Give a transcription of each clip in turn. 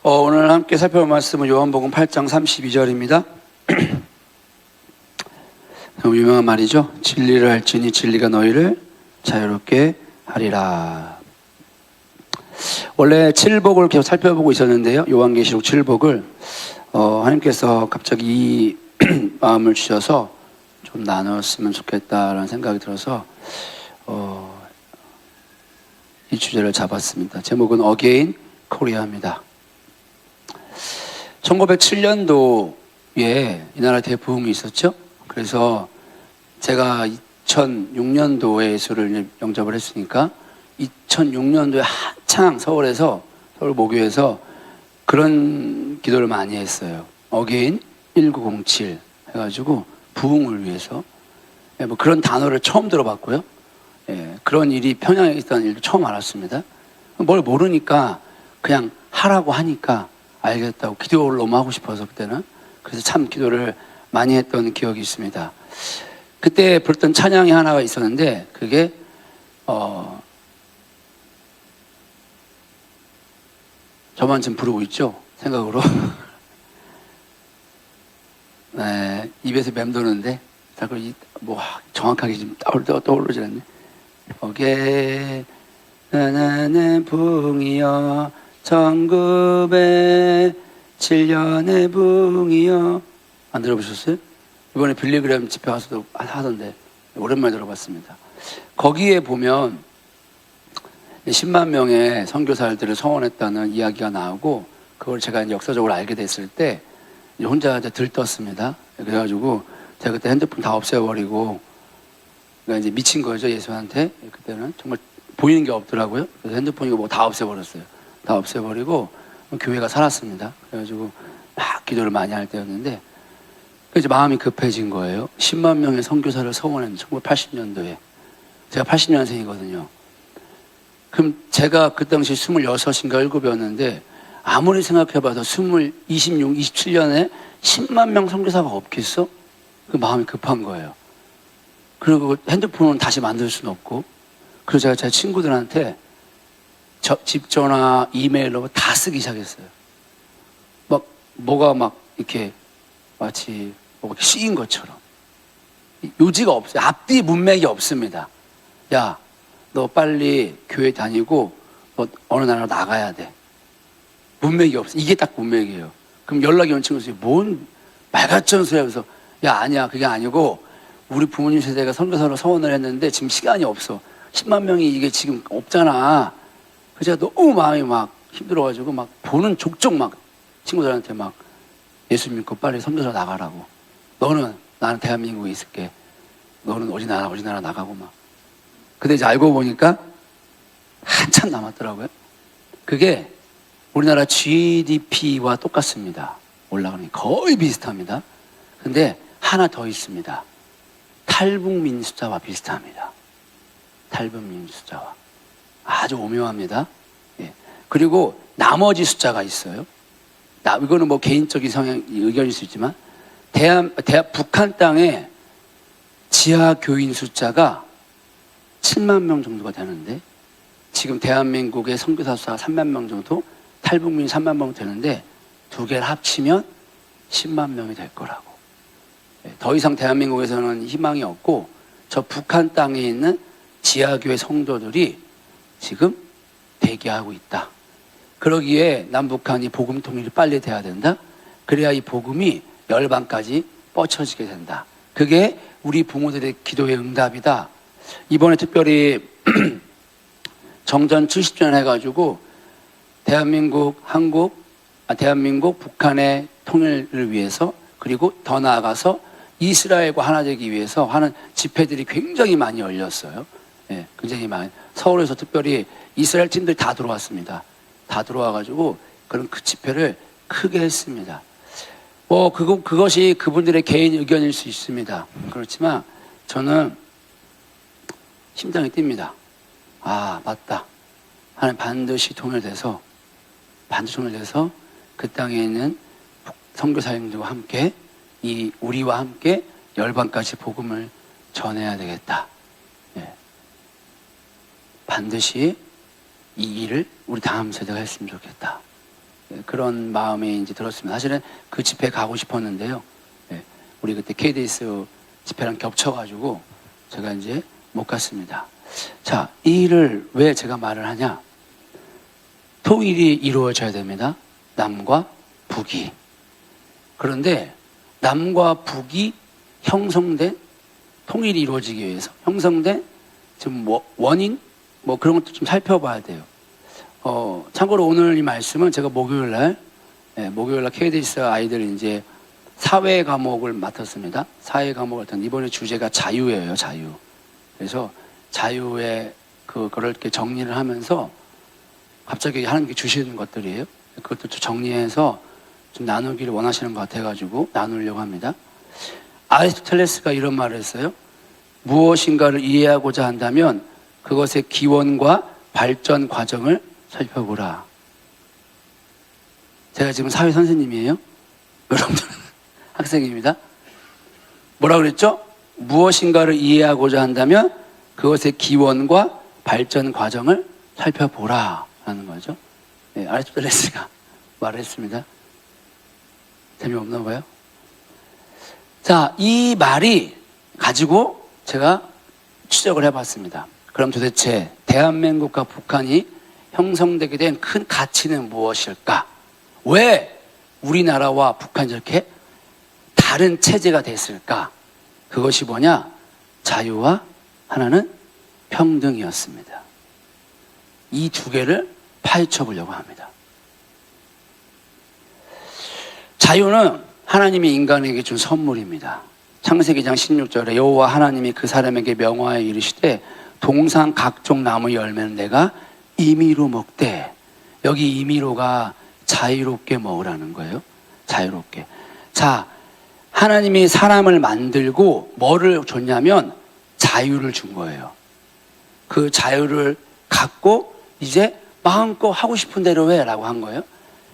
오늘 함께 살펴볼 말씀은 요한복음 8장 32절입니다. 너무 유명한 말이죠. 진리를 알지니 진리가 너희를 자유롭게 하리라. 원래 7복을 계속 살펴보고 있었는데요. 요한계시록 7복을 하나님께서 갑자기 이 마음을 주셔서 좀 나눴으면 좋겠다라는 생각이 들어서 이 주제를 잡았습니다. 제목은 어게인 코리아입니다. 1907년도에 이 나라 대부흥이 있었죠. 그래서 제가 2006년도에 예수를 영접을 했으니까 2006년도에 한창 서울 모교에서 그런 기도를 많이 했어요. 어게인 1907 해가지고 부흥을 위해서. 뭐 그런 단어를 처음 들어봤고요. 그런 일이 평양에 있다는 일도 처음 알았습니다. 뭘 모르니까 그냥 하라고 하니까 알겠다고, 기도를 너무 하고 싶어서 그때는. 그래서 참 기도를 많이 했던 기억이 있습니다. 그때 불렀던 찬양이 하나가 있었는데 그게 저만 지금 부르고 있죠? 생각으로. 네, 입에서 맴도는데 자꾸 뭐 정확하게 지금 떠오르지 않네. 나는 부흥이여 1907년의 부흥이여. 안 들어보셨어요? 이번에 빌리그램 집회 가서도 하던데 오랜만에 들어봤습니다. 거기에 보면 10만 명의 선교사들을 서원했다는 이야기가 나오고, 그걸 제가 역사적으로 알게 됐을 때 혼자 들떴습니다. 그래가지고 제가 그때 핸드폰 다 없애버리고, 그러니까 이제 미친 거죠, 예수한테. 그때는 정말 보이는 게 없더라고요. 그래서 핸드폰 이거 뭐 다 없애버렸어요. 다 없애버리고 교회가 살았습니다. 그래가지고 막 기도를 많이 할 때였는데, 이제 마음이 급해진 거예요. 10만 명의 선교사를 서원했는데 1980년도에. 제가 80년생이거든요. 그럼 제가 그 당시 26인가 7이었는데 아무리 생각해봐도 27년에 10만 명 선교사가 없겠어? 그 마음이 급한 거예요. 그리고 핸드폰은 다시 만들 수는 없고, 그래서 제가 제 친구들한테 집 전화, 이메일로 다 쓰기 시작했어요. 뭐가 이렇게 마치 뭐가 씌인 것처럼. 요지가 없어요. 앞뒤 문맥이 없습니다. 야, 너 빨리 교회 다니고 너 어느 나라로 나가야 돼. 문맥이 없어. 이게 딱 문맥이에요. 그럼 연락이 온 친구들이 뭔 말같은 소리야. 그래서 야, 아니야, 그게 아니고 우리 부모님 세대가 선교사로 서원을 했는데 지금 시간이 없어. 10만 명이 이게 지금 없잖아. 그래서 제가 너무 마음이 막 힘들어가지고 보는 족족 친구들한테 예수 믿고 빨리 선교사로 나가라고. 나는 대한민국에 있을게. 너는 어디 나라 나가고 근데 이제 알고 보니까 한참 남았더라고요. 그게 우리나라 GDP와 똑같습니다. 올라가는 게 거의 비슷합니다. 근데 하나 더 있습니다. 탈북민 숫자와 비슷합니다. 탈북민 숫자와. 아주 오묘합니다. 그리고 나머지 숫자가 있어요. 이거는 뭐 개인적인 의견일 수 있지만, 북한 땅에 지하 교인 숫자가 7만 명 정도가 되는데, 지금 대한민국의 선교사 수가 3만 명 정도, 탈북민이 3만 명 되는데, 두 개를 합치면 10만 명이 될 거라고. 더 이상 대한민국에서는 희망이 없고, 저 북한 땅에 있는 지하교회 성도들이 지금 대기하고 있다. 그러기에 남북한이 복음 통일이 빨리 돼야 된다. 그래야 이 복음이 열방까지 뻗쳐지게 된다. 그게 우리 부모들의 기도의 응답이다. 이번에 특별히 정전 70주년 해가지고 대한민국, 북한의 통일을 위해서, 그리고 더 나아가서 이스라엘과 하나 되기 위해서 하는 집회들이 굉장히 많이 열렸어요. 굉장히 많이. 서울에서 특별히 이스라엘 팀들이 다 들어왔습니다. 다 들어와가지고 그 집회를 크게 했습니다. 그것이 그분들의 개인 의견일 수 있습니다. 그렇지만 저는 심장이 뜁니다. 아, 맞다. 하나님 반드시 통일돼서 그 땅에 있는 선교사님들과 함께, 우리와 함께 열방까지 복음을 전해야 되겠다. 반드시 이 일을 우리 다음 세대가 했으면 좋겠다. 그런 마음이 이제 들었습니다. 사실은 그 집회 가고 싶었는데요. 우리 그때 KDS 집회랑 겹쳐가지고 제가 이제 못 갔습니다. 자, 이 일을 왜 제가 말을 하냐? 통일이 이루어져야 됩니다. 남과 북이. 그런데 남과 북이 형성된 통일이 이루어지기 위해서 형성된 지금 원인 그런 것도 좀 살펴봐야 돼요. 참고로 오늘 이 말씀은 제가 목요일날 KDS 아이들 이제 사회 과목을 맡았습니다. 사회 과목을 맡은 이번에 주제가 자유예요, 자유. 그래서 자유의 그거를 이렇게 정리를 하면서 갑자기 하나님께 주시는 것들이에요. 그것도 좀 정리해서 좀 나누기를 원하시는 것 같아가지고 나누려고 합니다. 아리스토텔레스가 이런 말을 했어요. 무엇인가를 이해하고자 한다면 그것의 기원과 발전 과정을 살펴보라. 제가 지금 사회 선생님이에요. 여러분들은 학생입니다. 뭐라 그랬죠? 무엇인가를 이해하고자 한다면 그것의 기원과 발전 과정을 살펴보라 라는 거죠. 네, 아리스토텔레스가 말을 했습니다. 재미없나 봐요. 자, 이 말이 가지고 제가 추적을 해봤습니다. 그럼 도대체 대한민국과 북한이 형성되게 된 큰 가치는 무엇일까? 왜 우리나라와 북한이 이렇게 다른 체제가 됐을까? 그것이 뭐냐? 자유와 하나는 평등이었습니다. 이 두 개를 파헤쳐 보려고 합니다. 자유는 하나님이 인간에게 준 선물입니다. 창세기장 16절에 여호와 하나님이 그 사람에게 명하여 이르시되 동산 각종 나무 열매는 내가 임의로 먹되, 여기 임의로가 자유롭게 먹으라는 거예요. 자유롭게. 자, 하나님이 사람을 만들고 뭐를 줬냐면 자유를 준 거예요. 그 자유를 갖고 이제 마음껏 하고 싶은 대로 해라고 한 거예요.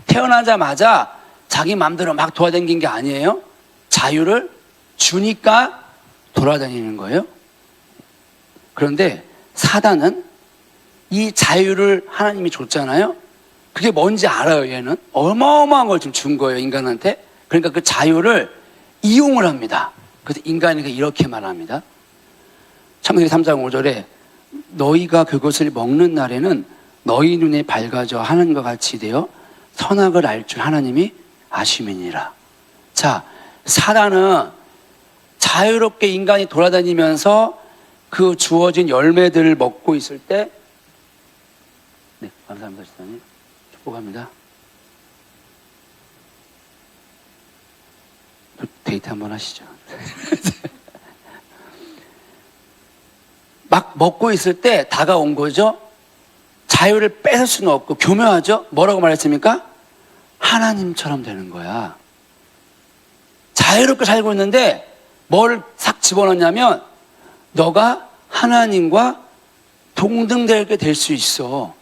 태어나자마자 자기 마음대로 막 돌아다니는 게 아니에요. 자유를 주니까 돌아다니는 거예요. 그런데 사단은 이 자유를 하나님이 줬잖아요. 그게 뭔지 알아요. 얘는 어마어마한 걸 좀 준 거예요, 인간한테. 그러니까 그 자유를 이용을 합니다. 그래서 인간에게 이렇게 말합니다. 창세기 3장 5절에 너희가 그것을 먹는 날에는 너희 눈에 밝아져 하나님과 같이 되어 선악을 알 줄 하나님이 아심이니라. 자, 사단은 자유롭게 인간이 돌아다니면서 그 주어진 열매들을 먹고 있을 때, 네, 감사합니다, 시장님. 축복합니다. 데이트 한번 하시죠. 막 먹고 있을 때 다가온 거죠. 자유를 뺏을 수는 없고 교묘하죠. 뭐라고 말했습니까? 하나님처럼 되는 거야. 자유롭게 살고 있는데 뭘 싹 집어넣냐면 너가 하나님과 동등되게 될 수 있어.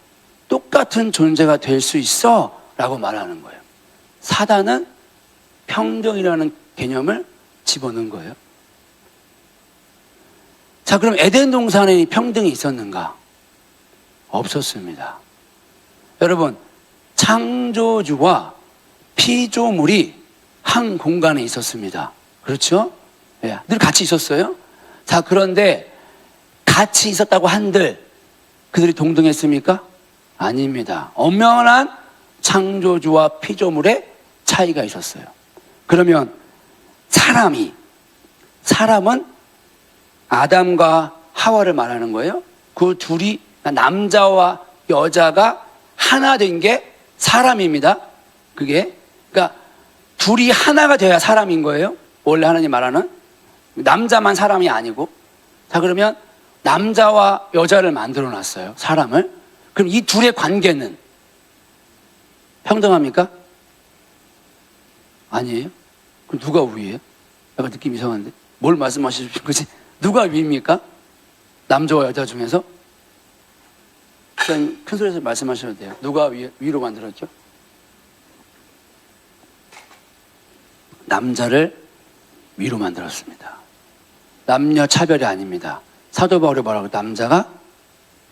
똑같은 존재가 될 수 있어 라고 말하는 거예요. 사단은 평등이라는 개념을 집어넣은 거예요. 자, 그럼 에덴 동산에 평등이 있었는가? 없었습니다. 여러분, 창조주와 피조물이 한 공간에 있었습니다. 그렇죠? 네, 늘 같이 있었어요. 자, 그런데 같이 있었다고 한들 그들이 동등했습니까? 아닙니다. 엄연한 창조주와 피조물의 차이가 있었어요. 그러면 사람은 아담과 하와를 말하는 거예요. 그 둘이, 남자와 여자가 하나 된 게 사람입니다. 그러니까 둘이 하나가 돼야 사람인 거예요. 원래 하나님 말하는 남자만 사람이 아니고. 자, 그러면 남자와 여자를 만들어 놨어요. 사람을. 그럼 이 둘의 관계는 평등합니까? 아니에요. 그럼 누가 위예요? 약간 느낌 이상한데. 뭘 말씀하시는 거지? 누가 위입니까? 남자와 여자 중에서? 일단 큰 소리에서 말씀하셔도 돼요. 누가 위로 만들었죠? 남자를 위로 만들었습니다. 남녀 차별이 아닙니다. 사도 바울이 뭐라고? 남자가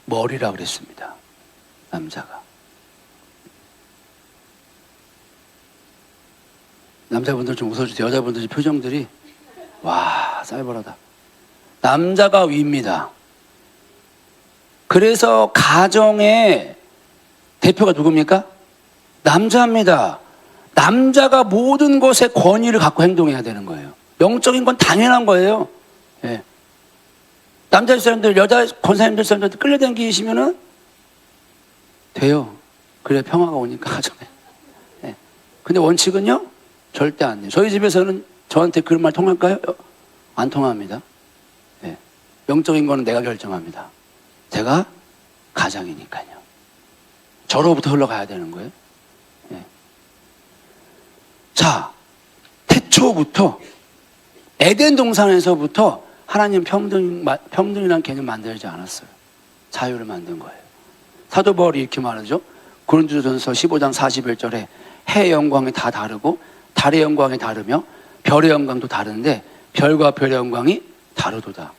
머리라고 그랬습니다. 남자가. 남자분들 좀 웃어주세요. 여자분들 표정들이 와 쌀벌하다. 남자가 위입니다. 그래서 가정의 대표가 누굽니까? 남자입니다. 남자가 모든 것에 권위를 갖고 행동해야 되는 거예요. 영적인 건 당연한 거예요. 예. 남자 사람들, 여자 권사님들 사람들 끌려다니시면은 돼요. 그래 평화가 오니까 가정에. 예. 근데 원칙은요? 절대 안 돼요. 저희 집에서는 저한테 그런 말 통할까요? 안 통합니다. 예. 영적인 거는 내가 결정합니다. 제가 가장이니까요. 저로부터 흘러가야 되는 거예요. 예. 자, 태초부터 에덴 동산에서부터 하나님 평등이라는 개념 만들지 않았어요. 자유를 만든 거예요. 사도 바울이 이렇게 말하죠. 고린도전서 15장 41절에 해의 영광이 다 다르고 달의 영광이 다르며 별의 영광도 다른데 별과 별의 영광이 다르도다.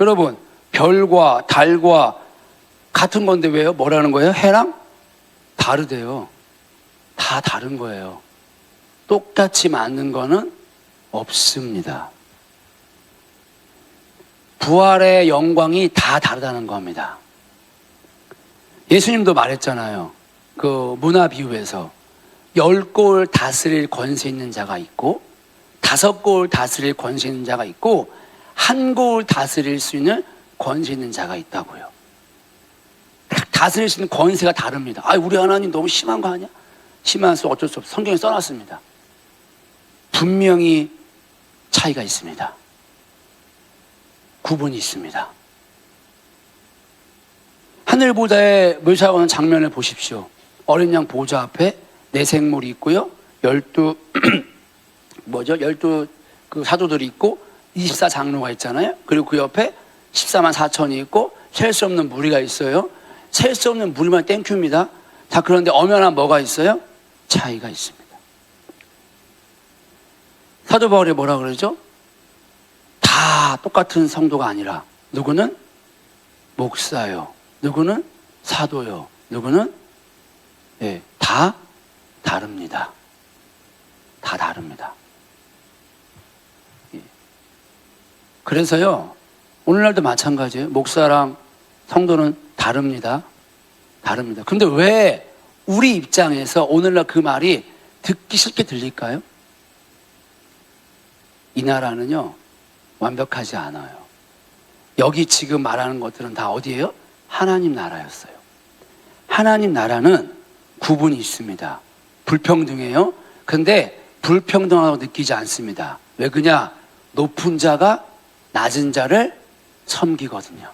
여러분, 별과 달과 같은 건데 왜요? 뭐라는 거예요? 해랑 다르대요. 다 다른 거예요. 똑같이 맞는 거는 없습니다. 부활의 영광이 다 다르다는 겁니다. 예수님도 말했잖아요. 그 문화 비유에서 10골 다스릴 권세 있는 자가 있고 5골 다스릴 권세 있는 자가 있고 1골 다스릴 수 있는 권세 있는 자가 있다고요. 다스릴 수 있는 권세가 다릅니다. 아, 우리 하나님 너무 심한 거 아니야? 심한 수 어쩔 수 없어. 성경에 써놨습니다. 분명히 차이가 있습니다. 구분이 있습니다. 하늘 보좌에 묘사하는 장면을 보십시오. 어린 양 보좌 앞에 네 생물이 있고요. 12 그 사도들이 있고 24장로가 있잖아요. 그리고 그 옆에 14만 4천이 있고 셀 수 없는 무리가 있어요. 셀 수 없는 무리만 땡큐입니다. 자, 그런데 엄연한 뭐가 있어요? 차이가 있습니다. 사도 바울이 뭐라 그러죠? 다 똑같은 성도가 아니라 누구는 목사요, 누구는 사도요, 누구는 다 다릅니다. 다 다릅니다. 그래서요, 오늘날도 마찬가지예요. 목사랑 성도는 다릅니다. 다릅니다. 그런데 왜 우리 입장에서 오늘날 그 말이 듣기 싫게 들릴까요? 이 나라는요, 완벽하지 않아요. 여기 지금 말하는 것들은 다 어디예요? 하나님 나라였어요. 하나님 나라는 구분이 있습니다. 불평등해요. 근데 불평등하다고 느끼지 않습니다. 왜 그냐? 높은 자가 낮은 자를 섬기거든요.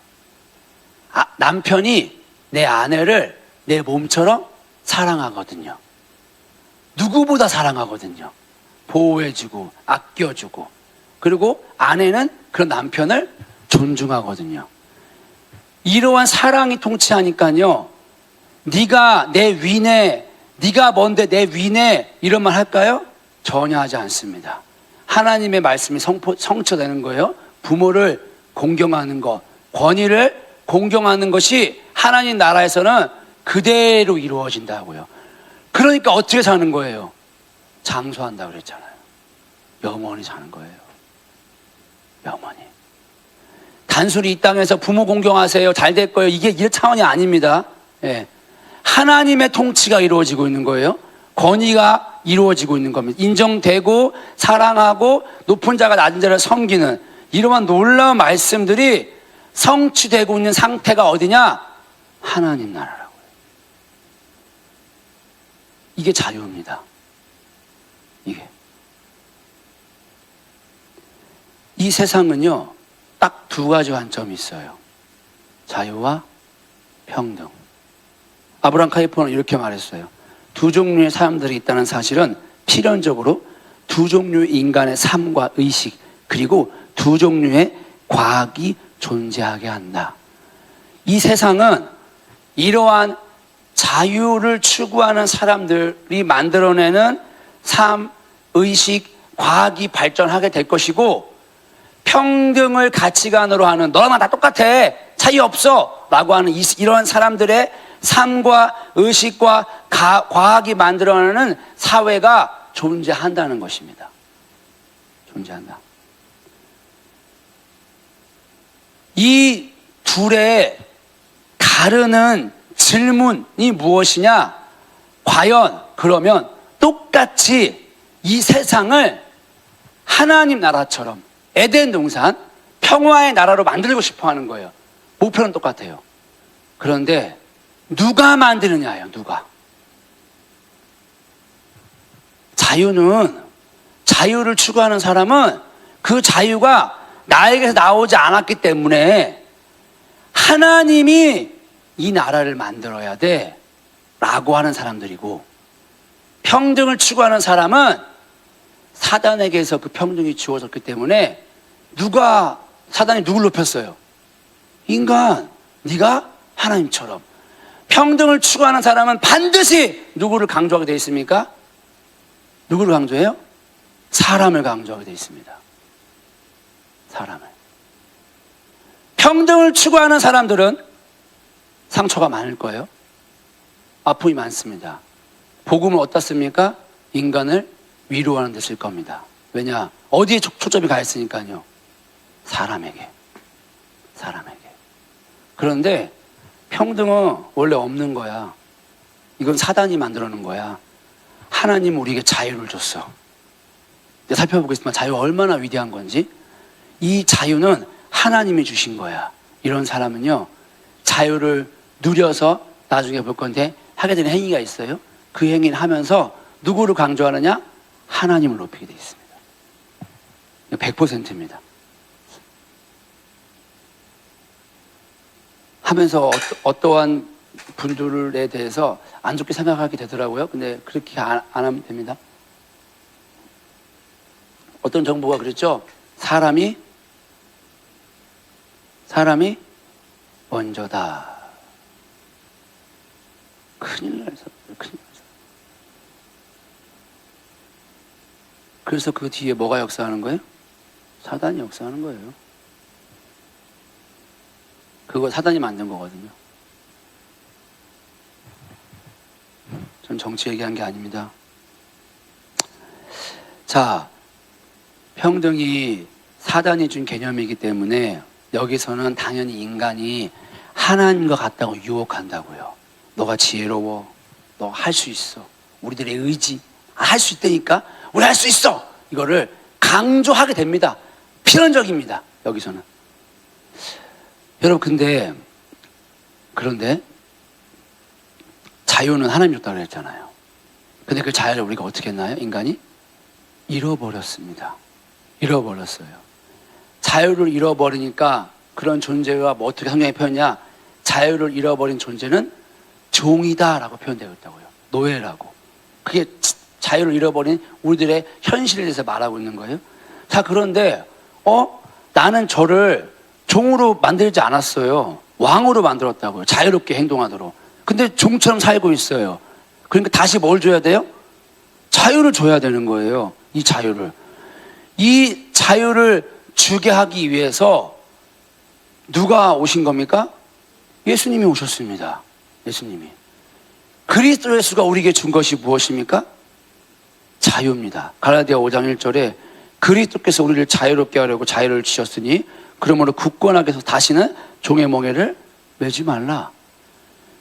남편이 내 아내를 내 몸처럼 사랑하거든요. 누구보다 사랑하거든요. 보호해주고 아껴주고, 그리고 아내는 그런 남편을 존중하거든요. 이러한 사랑이 통치하니까요, 네가 내 위네, 네가 뭔데 내 위네, 이런 말 할까요? 전혀 하지 않습니다. 하나님의 말씀이 성취되는 거예요. 부모를 공경하는 것, 권위를 공경하는 것이 하나님 나라에서는 그대로 이루어진다고요. 그러니까 어떻게 사는 거예요? 장수한다고 그랬잖아요. 영원히 사는 거예요. 영원히. 단순히 이 땅에서 부모 공경하세요, 잘 될 거예요, 이게 이 차원이 아닙니다. 예. 하나님의 통치가 이루어지고 있는 거예요. 권위가 이루어지고 있는 겁니다. 인정되고 사랑하고 높은 자가 낮은 자를 섬기는 이러한 놀라운 말씀들이 성취되고 있는 상태가 어디냐? 하나님 나라라고요. 이게 자유입니다. 이게. 이 세상은요, 딱 두 가지 관점이 있어요. 자유와 평등. 아브라함 카이퍼는 이렇게 말했어요. 두 종류의 사람들이 있다는 사실은 필연적으로 두 종류의 인간의 삶과 의식, 그리고 두 종류의 과학이 존재하게 한다. 이 세상은 이러한 자유를 추구하는 사람들이 만들어내는 삶, 의식, 과학이 발전하게 될 것이고, 평등을 가치관으로 하는, 너랑 나 다 똑같아, 차이 없어 라고 하는 이런 사람들의 삶과 의식과 과학이 만들어내는 사회가 존재한다는 것입니다. 존재한다. 이 둘의 가르는 질문이 무엇이냐? 과연 그러면 똑같이 이 세상을 하나님 나라처럼 에덴 동산 평화의 나라로 만들고 싶어 하는 거예요. 목표는 똑같아요. 그런데 누가 만드느냐예요. 누가. 자유를 추구하는 사람은 그 자유가 나에게서 나오지 않았기 때문에 하나님이 이 나라를 만들어야 돼 라고 하는 사람들이고, 평등을 추구하는 사람은 사단에게서 그 평등이 주어졌기 때문에 사단이 누굴 높였어요? 인간, 네가 하나님처럼. 평등을 추구하는 사람은 반드시 누구를 강조하게 되어 있습니까? 누구를 강조해요? 사람을 강조하게 되어 있습니다. 사람을. 평등을 추구하는 사람들은 상처가 많을 거예요. 아픔이 많습니다. 복음은 어떻습니까? 인간을 위로하는 데 쓸 겁니다. 왜냐? 어디에 초점이 가 있으니까요. 사람에게. 그런데 평등은 원래 없는 거야. 이건 사단이 만들어 놓은 거야. 하나님은 우리에게 자유를 줬어. 이제 살펴보겠지만 자유가 얼마나 위대한 건지. 이 자유는 하나님이 주신 거야. 이런 사람은요, 자유를 누려서 나중에 볼 건데 하게 되는 행위가 있어요. 그 행위를 하면서 누구를 강조하느냐? 하나님을 높이게 되어 있습니다. 100%입니다. 하면서 어떠한 분들에 대해서 안 좋게 생각하게 되더라고요. 근데 그렇게 안 하면 됩니다. 어떤 정보가 그랬죠? 사람이 먼저다. 큰일 나서. 그래서 그 뒤에 뭐가 역사하는 거예요? 사단이 역사하는 거예요. 그거 사단이 만든 거거든요. 전 정치 얘기한 게 아닙니다. 자, 평등이 사단이 준 개념이기 때문에 여기서는 당연히 인간이 하나님과 같다고 유혹한다고요. 너가 지혜로워. 너 할 수 있어. 우리들의 의지. 할 수 있다니까. 우리 할 수 있어. 이거를 강조하게 됩니다. 필연적입니다. 여기서는. 여러분, 그런데 자유는 하나님이 줬다고 했잖아요. 근데 그 자유를 우리가 어떻게 했나요? 인간이 잃어버렸습니다. 잃어버렸어요. 자유를 잃어버리니까 그런 존재가 뭐 어떻게 성경에 표현했냐? 자유를 잃어버린 존재는 종이다라고 표현되어 있다고요. 노예라고. 그게 자유를 잃어버린 우리들의 현실에 대해서 말하고 있는 거예요. 자, 그런데 나는 저를 종으로 만들지 않았어요. 왕으로 만들었다고요. 자유롭게 행동하도록. 근데 종처럼 살고 있어요. 그러니까 다시 뭘 줘야 돼요? 자유를 줘야 되는 거예요. 이 자유를 주게 하기 위해서 누가 오신 겁니까? 예수님이 오셨습니다. 예수님이. 그리스도 예수가 우리에게 준 것이 무엇입니까? 자유입니다. 갈라디아 5장 1절에 그리스도께서 우리를 자유롭게 하려고 자유를 주셨으니 그러므로 굳건하게 해서 다시는 종의 멍에를 매지 말라.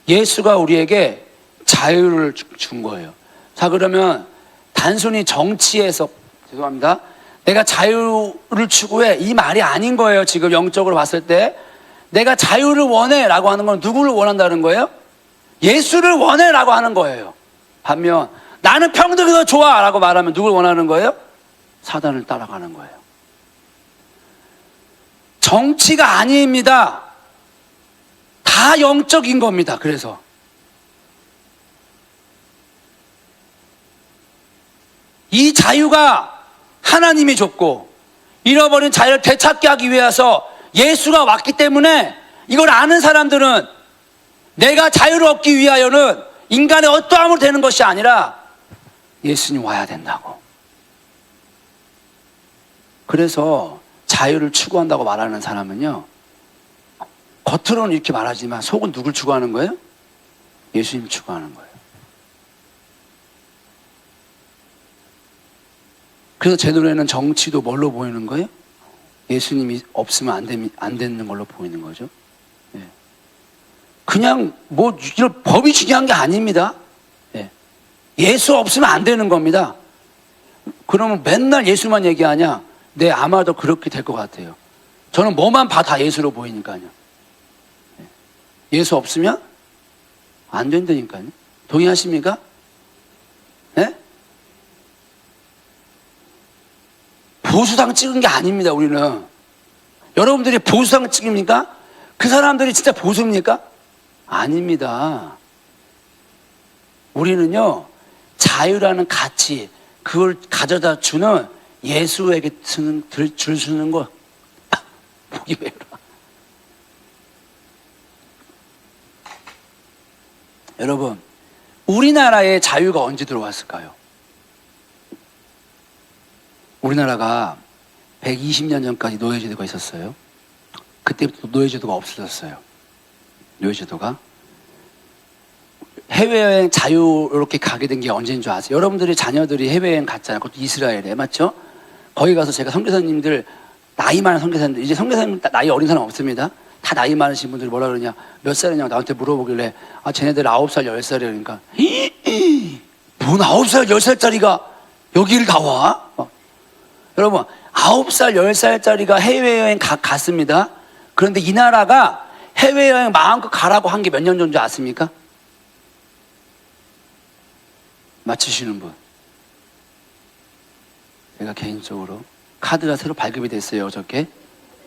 예수가 우리에게 자유를 준 거예요. 자, 그러면 단순히 정치에서, 죄송합니다, 내가 자유를 추구해, 이 말이 아닌 거예요. 지금 영적으로 봤을 때 내가 자유를 원해 라고 하는 건 누구를 원한다는 거예요? 예수를 원해 라고 하는 거예요. 반면 나는 평등이 더 좋아 라고 말하면 누굴 원하는 거예요? 사단을 따라가는 거예요. 정치가 아닙니다. 다 영적인 겁니다. 그래서 이 자유가 하나님이 줬고 잃어버린 자유를 되찾게 하기 위해서 예수가 왔기 때문에 이걸 아는 사람들은 내가 자유를 얻기 위하여는 인간의 어떠함으로 되는 것이 아니라 예수님 와야 된다고. 그래서 자유를 추구한다고 말하는 사람은요, 겉으로는 이렇게 말하지만 속은 누굴 추구하는 거예요? 예수님 추구하는 거예요. 그래서 제 눈에는 정치도 뭘로 보이는 거예요? 예수님이 없으면 안 되는 걸로 보이는 거죠. 예. 그냥 뭐 이런 법이 중요한 게 아닙니다. 예. 예수 없으면 안 되는 겁니다. 그러면 맨날 예수만 얘기하냐? 네, 아마도 그렇게 될 것 같아요. 저는 뭐만 봐 다 예수로 보이니까요. 예. 예수 없으면 안 된다니까요. 동의하십니까? 예? 보수당 찍은 게 아닙니다, 우리는. 여러분들이 보수당 찍습니까? 그 사람들이 진짜 보수입니까? 아닙니다. 우리는요, 자유라는 가치, 그걸 가져다 주는 예수에게 줄 수는 거, 보기 외라. 여러분, 우리나라에 자유가 언제 들어왔을까요? 우리나라가 120년 전까지 노예제도가 있었어요. 그때부터 노예제도가 없어졌어요. 노예제도가. 해외여행 자유롭게 가게 된 게 언제인 줄 아세요? 여러분들이 자녀들이 해외여행 갔잖아요. 그것도 이스라엘에, 맞죠? 거기 가서 제가 선교사님들, 나이 많은 선교사님들, 이제 선교사님 나이 어린 사람 없습니다. 다 나이 많으신 분들이 뭐라 그러냐, 몇 살이냐고 나한테 물어보길래, 아, 쟤네들 9살, 10살이야. 그러니까, 뭔 9살, 10살짜리가 여기를 다 와? 여러분, 9살, 10살짜리가 해외여행 갔습니다. 그런데 이 나라가 해외여행 마음껏 가라고 한 게 몇 년 전인지 아십니까? 맞추시는 분. 제가 개인적으로 카드가 새로 발급이 됐어요. 어저께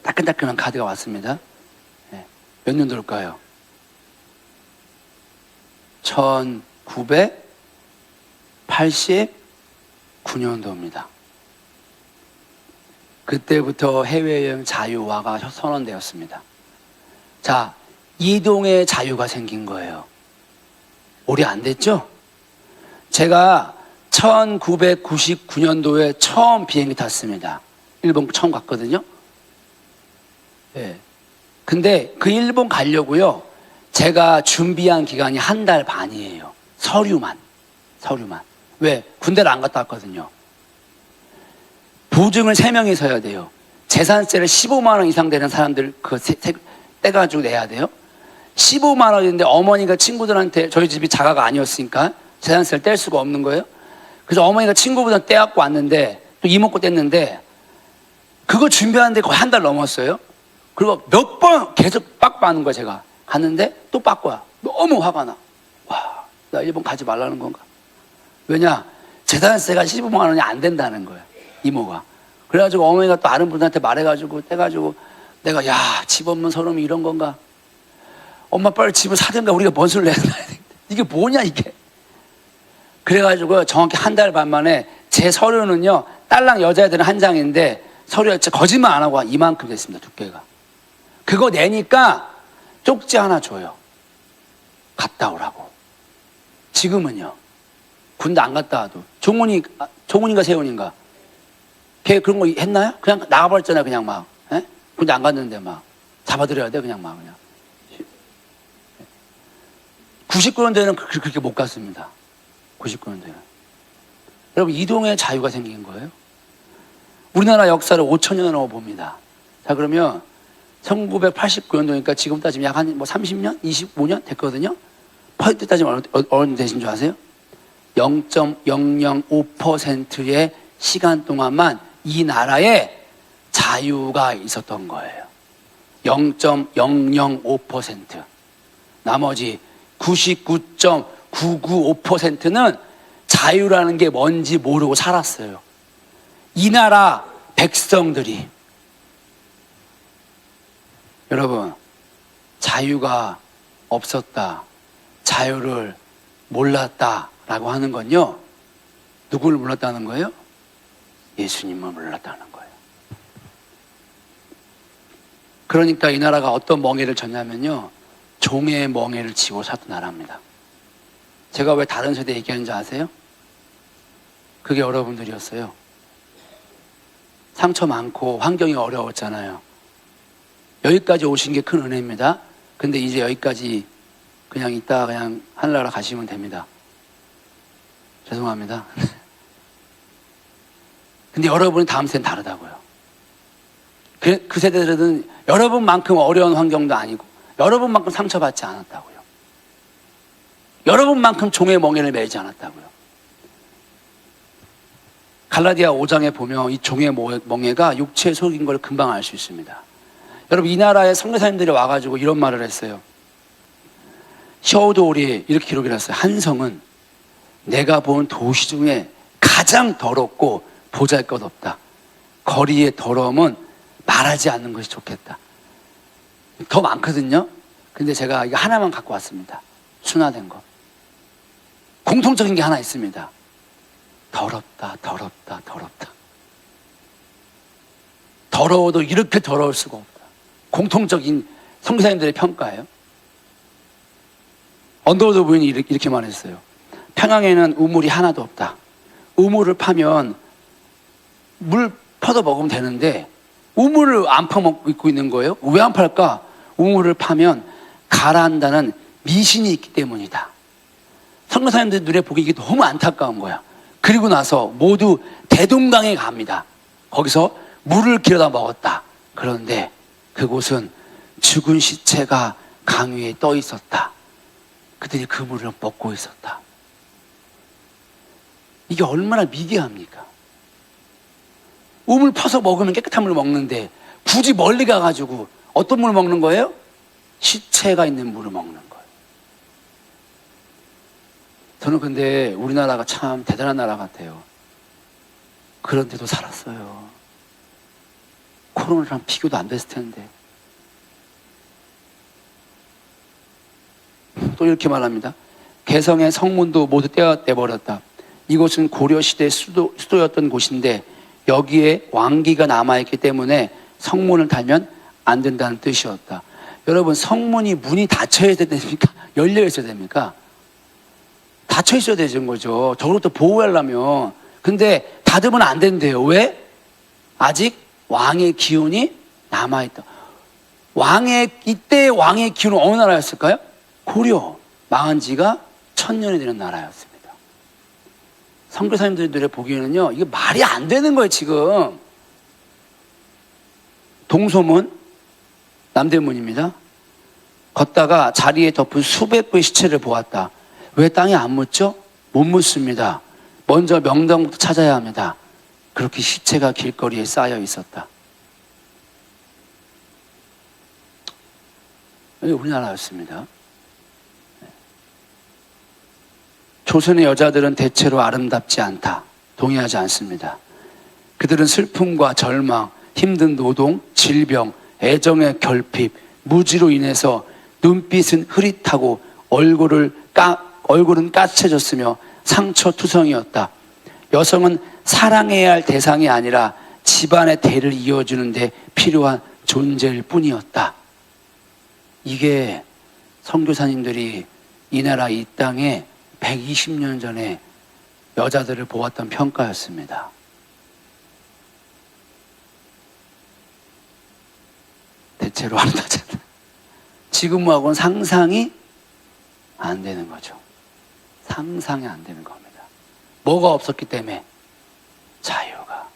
따끈따끈한 카드가 왔습니다. 네. 몇 년도일까요? 1989년도입니다. 그때부터 해외여행 자유화가 선언되었습니다. 자, 이동의 자유가 생긴 거예요. 오래 안 됐죠? 제가 1999년도에 처음 비행기 탔습니다. 일본 처음 갔거든요. 네. 근데 그 일본 가려고요, 제가 준비한 기간이 1달 반이에요. 서류만. 왜? 군대를 안 갔다 왔거든요. 보증을 3명이 서야 돼요. 재산세를 15만 원 이상 되는 사람들 떼가지고 내야 돼요. 15만 원인데 어머니가 친구들한테, 저희 집이 자가가 아니었으니까 재산세를 뗄 수가 없는 거예요. 그래서 어머니가 친구보다 떼갖고 왔는데, 또 이모고 뗐는데, 그거 준비하는데 거의 1달 넘었어요. 그리고 몇 번 계속 빡빡하는 거야, 제가. 갔는데 또 빡거야. 너무 화가 나. 와, 나 일본 가지 말라는 건가? 왜냐? 재산세가 15만 원이 안 된다는 거야, 이모가. 그래가지고 어머니가 또 아는 분한테 말해가지고 떼가지고, 내가, 야, 집 없는 서름이 이런 건가? 엄마 빨리 집을 사든가, 우리가 뭔 소리를 해야 돼. 이게 뭐냐, 이게. 그래가지고 정확히 1달 반 만에 제 서류는요, 딸랑 여자애들은 한 장인데 서류가 거짓말 안 하고 이만큼 됐습니다, 두께가. 그거 내니까 쪽지 하나 줘요. 갔다 오라고. 지금은요, 군대 안 갔다 와도 종훈인가 세훈인가, 걔 그런 거 했나요? 그냥 나가버렸잖아요. 그냥 막, 에? 군대 안 갔는데 막 잡아들여야 돼. 그냥 막 그냥. 99년대는 그렇게 못 갔습니다. 99년대는. 여러분, 이동의 자유가 생긴 거예요. 우리나라 역사를 5천년으로 봅니다. 자, 그러면 1989년도니까 지금 따지면 약 한 30년? 25년 됐거든요. 퍼센트 따지면 어느 되신 줄 아세요? 0.005%의 시간 동안만 이 나라에 자유가 있었던 거예요. 0.005%. 나머지 99.995%는 자유라는 게 뭔지 모르고 살았어요. 이 나라 백성들이. 여러분, 자유가 없었다, 자유를 몰랐다라고 하는 건요, 누구를 몰랐다는 거예요? 예수님을 몰랐다는 거예요. 그러니까 이 나라가 어떤 멍해를 졌냐면요, 종의 멍해를 지고 살던 나라입니다. 제가 왜 다른 세대 얘기하는지 아세요? 그게 여러분들이었어요. 상처 많고 환경이 어려웠잖아요. 여기까지 오신 게 큰 은혜입니다. 근데 이제 여기까지 그냥 있다가 그냥 하늘나라 가시면 됩니다. 죄송합니다. 근데 여러분이 다음 세대는 다르다고요. 그 세대들은 여러분만큼 어려운 환경도 아니고 여러분만큼 상처받지 않았다고요. 여러분만큼 종의 멍에를 매지 않았다고요. 갈라디아 5장에 보면 이 종의 멍에가 육체에 속인 걸 금방 알 수 있습니다. 여러분, 이 나라의 선교사님들이 와가지고 이런 말을 했어요. 셔우도울이 이렇게 기록을 했어요. 한 성은 내가 본 도시 중에 가장 더럽고 보잘것없다. 거리의 더러움은 말하지 않는 것이 좋겠다. 더 많거든요. 근데 제가 이거 하나만 갖고 왔습니다. 순화된 거. 공통적인 게 하나 있습니다. 더럽다, 더럽다, 더럽다. 더러워도 이렇게 더러울 수가 없다. 공통적인 선교사님들의 평가예요. 언더우드 부인이 이렇게 말했어요. 평양에는 우물이 하나도 없다. 우물을 파면 물 퍼서 먹으면 되는데 우물을 안 퍼먹고 있는 거예요. 왜 안 팔까? 우물을 파면 가라앉다는 미신이 있기 때문이다. 선교사님들 눈에 보기 이게 너무 안타까운 거야. 그리고 나서 모두 대동강에 갑니다. 거기서 물을 길어다 먹었다. 그런데 그곳은 죽은 시체가 강 위에 떠 있었다. 그들이 그 물을 먹고 있었다. 이게 얼마나 미개합니까? 우물 퍼서 먹으면 깨끗한 물 먹는데 굳이 멀리 가가지고 어떤 물 먹는 거예요? 시체가 있는 물을 먹는 거예요. 저는 근데 우리나라가 참 대단한 나라 같아요. 그런데도 살았어요. 코로나랑 비교도 안 됐을 텐데. 또 이렇게 말합니다. 개성의 성문도 모두 떼버렸다. 이곳은 고려시대 수도였던 곳인데 여기에 왕기가 남아있기 때문에 성문을 달면 안 된다는 뜻이었다. 여러분, 성문이 문이 닫혀 있어야 됩니까? 열려 있어야 됩니까? 닫혀 있어야 되는 거죠. 저로부터 보호하려면. 근데 닫으면 안 된대요. 왜? 아직 왕의 기운이 남아있다. 이때 왕의 기운은 어느 나라였을까요? 고려. 망한 지가 1000년이 되는 나라였습니다. 선교사님들의 눈에 보기에는요, 이게 말이 안 되는 거예요, 지금. 동소문, 남대문입니다. 걷다가 자리에 덮은 수백 구의 시체를 보았다. 왜 땅에 안 묻죠? 못 묻습니다. 먼저 명당부터 찾아야 합니다. 그렇게 시체가 길거리에 쌓여 있었다. 여기 우리나라였습니다. 조선의 여자들은 대체로 아름답지 않다. 동의하지 않습니다. 그들은 슬픔과 절망, 힘든 노동, 질병, 애정의 결핍, 무지로 인해서 눈빛은 흐릿하고 얼굴은 까칠해졌으며 상처투성이었다. 여성은 사랑해야 할 대상이 아니라 집안의 대를 이어주는 데 필요한 존재일 뿐이었다. 이게 선교사님들이 이 나라 이 땅에 120년 전에 여자들을 보았던 평가였습니다. 대체로 아름답지 않다. 지금하고는 상상이 안 되는 거죠. 상상이 안 되는 겁니다. 뭐가 없었기 때문에? 자유가.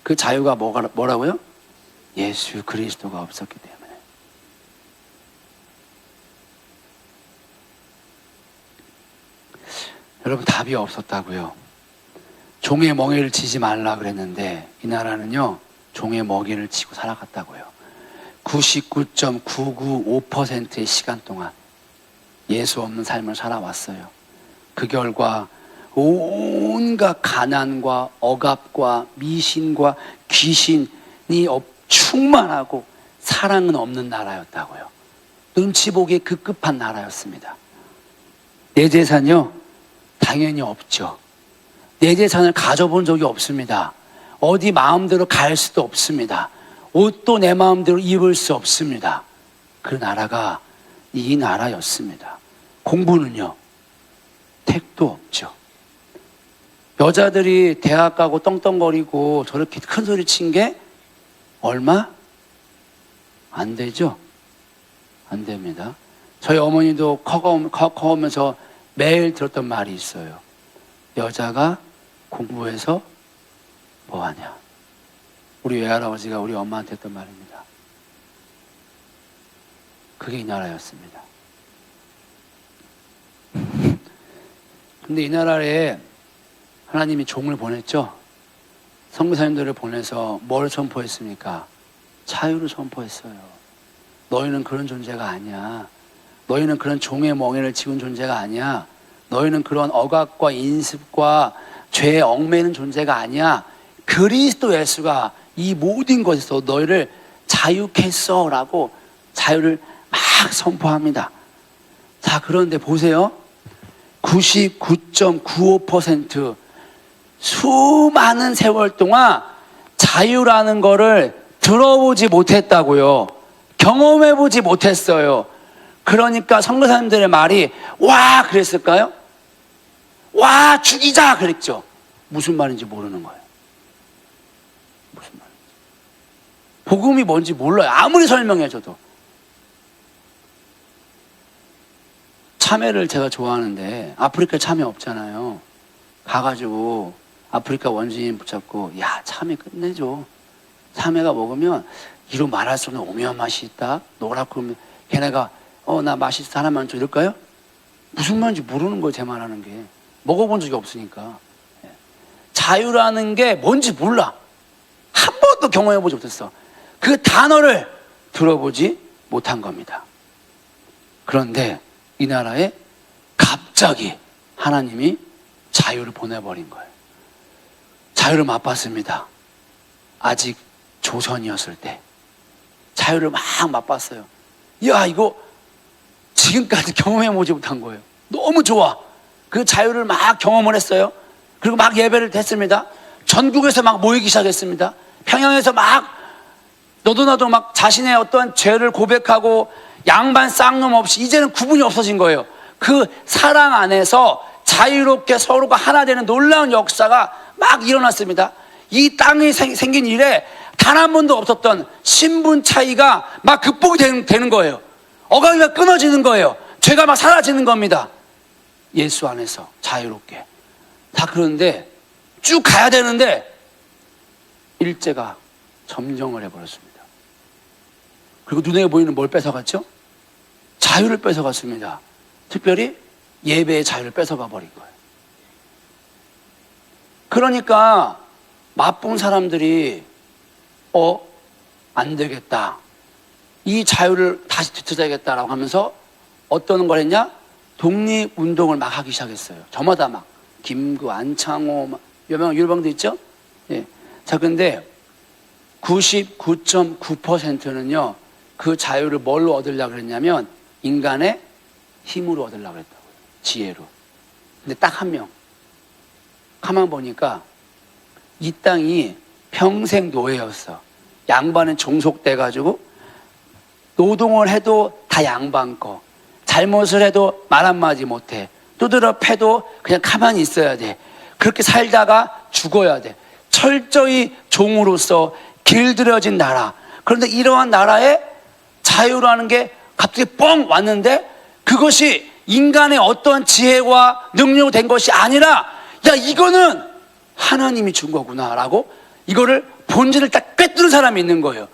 그 자유가 뭐라고요? 예수 그리스도가 없었기 때문에. 여러분, 답이 없었다고요. 종의 멍에를 치지 말라 그랬는데 이 나라는요, 종의 멍에를 치고 살아갔다고요. 99.995%의 시간 동안 예수 없는 삶을 살아왔어요. 그 결과 온갖 가난과 억압과 미신과 귀신이 충만하고 사랑은 없는 나라였다고요. 눈치 보기에 급급한 나라였습니다. 내 재산이요? 당연히 없죠. 내 재산을 가져본 적이 없습니다. 어디 마음대로 갈 수도 없습니다. 옷도 내 마음대로 입을 수 없습니다. 그 나라가 이 나라였습니다. 공부는요? 택도 없죠. 여자들이 대학 가고 떵떵거리고 저렇게 큰 소리 친 게 얼마? 안 되죠? 안 됩니다. 저희 어머니도 커오면서 매일 들었던 말이 있어요. 여자가 공부해서 뭐하냐? 우리 외할아버지가 우리 엄마한테 했던 말입니다. 그게 이 나라였습니다. 근데 이 나라에 하나님이 종을 보냈죠. 선교사님들을 보내서 뭘 선포했습니까? 자유를 선포했어요. 너희는 그런 존재가 아니야. 너희는 그런 종의 멍에를 지운 존재가 아니야. 너희는 그런 억압과 인습과 죄에 얽매이는 존재가 아니야. 그리스도 예수가 이 모든 것에서 너희를 자유케 했어 라고 자유를 막 선포합니다. 자, 그런데 보세요. 99.95% 수많은 세월 동안 자유라는 거를 들어보지 못했다고요. 경험해보지 못했어요. 그러니까 선교사님들의 말이 와 그랬을까요? 와 죽이자 그랬죠. 무슨 말인지 모르는 거예요. 무슨 말인지. 복음이 뭔지 몰라요. 아무리 설명해줘도. 참외를 제가 좋아하는데 아프리카 참외 없잖아요. 가가지고 아프리카 원주민 붙잡고 야 참외 끝내줘. 참외가 먹으면 이루 말할 수 없는 오묘한 맛이 있다. 노랗고 걔네가 나 맛있어 하나만 줘 이럴까요? 무슨 말인지 모르는 거예요. 제 말하는 게. 먹어본 적이 없으니까. 자유라는 게 뭔지 몰라. 한 번도 경험해보지 못했어. 그 단어를 들어보지 못한 겁니다. 그런데 이 나라에 갑자기 하나님이 자유를 보내버린 거예요. 자유를 맛봤습니다. 아직 조선이었을 때 자유를 막 맛봤어요. 야 이거 지금까지 경험해보지 못한 거예요. 너무 좋아. 그 자유를 막 경험을 했어요. 그리고 막 예배를 했습니다. 전국에서 막 모이기 시작했습니다. 평양에서 막 너도 나도 막 자신의 어떤 죄를 고백하고 양반 쌍놈 없이 이제는 구분이 없어진 거예요. 그 사랑 안에서 자유롭게 서로가 하나 되는 놀라운 역사가 막 일어났습니다. 이 땅에 생긴 일에 단 한 번도 없었던 신분 차이가 막 극복이 되는 거예요. 억압이 끊어지는 거예요. 죄가 막 사라지는 겁니다. 예수 안에서 자유롭게. 다 그런데 쭉 가야 되는데 일제가 점령을 해버렸습니다. 그리고 눈에 보이는 뭘 뺏어갔죠? 자유를 뺏어갔습니다. 특별히 예배의 자유를 뺏어가 버린 거예요. 그러니까 맛본 사람들이 안 되겠다. 이 자유를 다시 되찾아야겠다라고 하면서 어떤 걸 했냐? 독립운동을 막 하기 시작했어요. 저마다 막 김구, 안창호, 막 유명한 율방도 있죠? 예. 자, 근데 99.9%는요, 그 자유를 뭘로 얻으려고 그랬냐면, 인간의 힘으로 얻으려고 그랬다고요. 지혜로. 근데 딱 한 명. 가만 보니까 이 땅이 평생 노예였어. 양반은 종속돼가지고 노동을 해도 다 양반 거. 잘못을 해도 말 한마디 못해. 두드러 패도 그냥 가만히 있어야 돼. 그렇게 살다가 죽어야 돼. 철저히 종으로서 길들여진 나라. 그런데 이러한 나라에 자유라는 게 갑자기 뻥 왔는데 그것이 인간의 어떤 지혜와 능력으로 된 것이 아니라 야 이거는 하나님이 준 거구나 라고 이거를 본질을 딱 꿰뚫은 사람이 있는 거예요.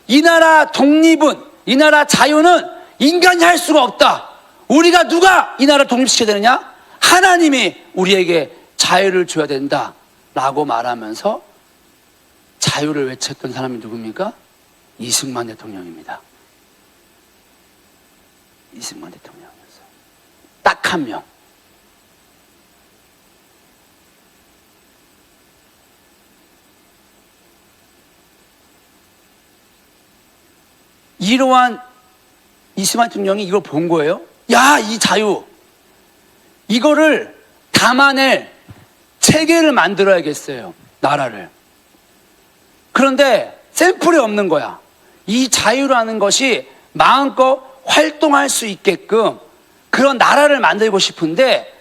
이 나라 독립은 이 나라 자유는 인간이 할 수가 없다. 우리가 누가 이 나라를 독립시켜야 되느냐? 하나님이 우리에게 자유를 줘야 된다 라고 말하면서 자유를 외쳤던 사람이 누굽니까? 이승만 대통령입니다. 이승만 대통령이었어요. 딱 한 명. 이러한 이승만 대통령이 이걸 본 거예요. 야, 이 자유. 이거를 담아낼 체계를 만들어야겠어요. 나라를. 그런데 샘플이 없는 거야. 이 자유라는 것이 마음껏 활동할 수 있게끔 그런 나라를 만들고 싶은데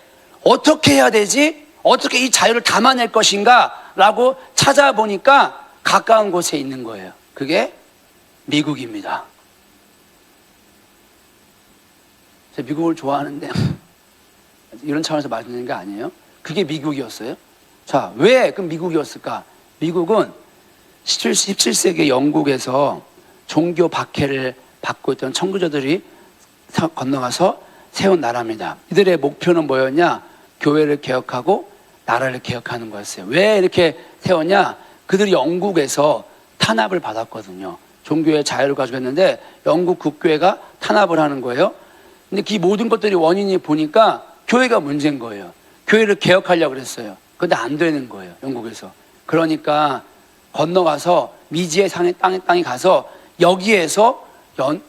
어떻게 해야 되지? 어떻게 이 자유를 담아낼 것인가? 라고 찾아보니까 가까운 곳에 있는 거예요. 그게 미국입니다. 제가 미국을 좋아하는데 이런 차원에서 말씀드리는 게 아니에요. 그게 미국이었어요. 자, 왜 그럼 미국이었을까? 미국은 17세기 영국에서 종교 박해를 받고 있던 청교도들이 건너가서 세운 나라입니다. 이들의 목표는 뭐였냐? 교회를 개혁하고 나라를 개혁하는 거였어요. 왜 이렇게 세웠냐? 그들이 영국에서 탄압을 받았거든요. 종교의 자유를 가지고 했는데 영국 국교회가 탄압을 하는 거예요. 근데 그 모든 것들이 원인이 보니까 교회가 문제인 거예요. 교회를 개혁하려고 그랬어요. 근데 안 되는 거예요, 영국에서. 그러니까 건너가서 미지의 땅에 가서 여기에서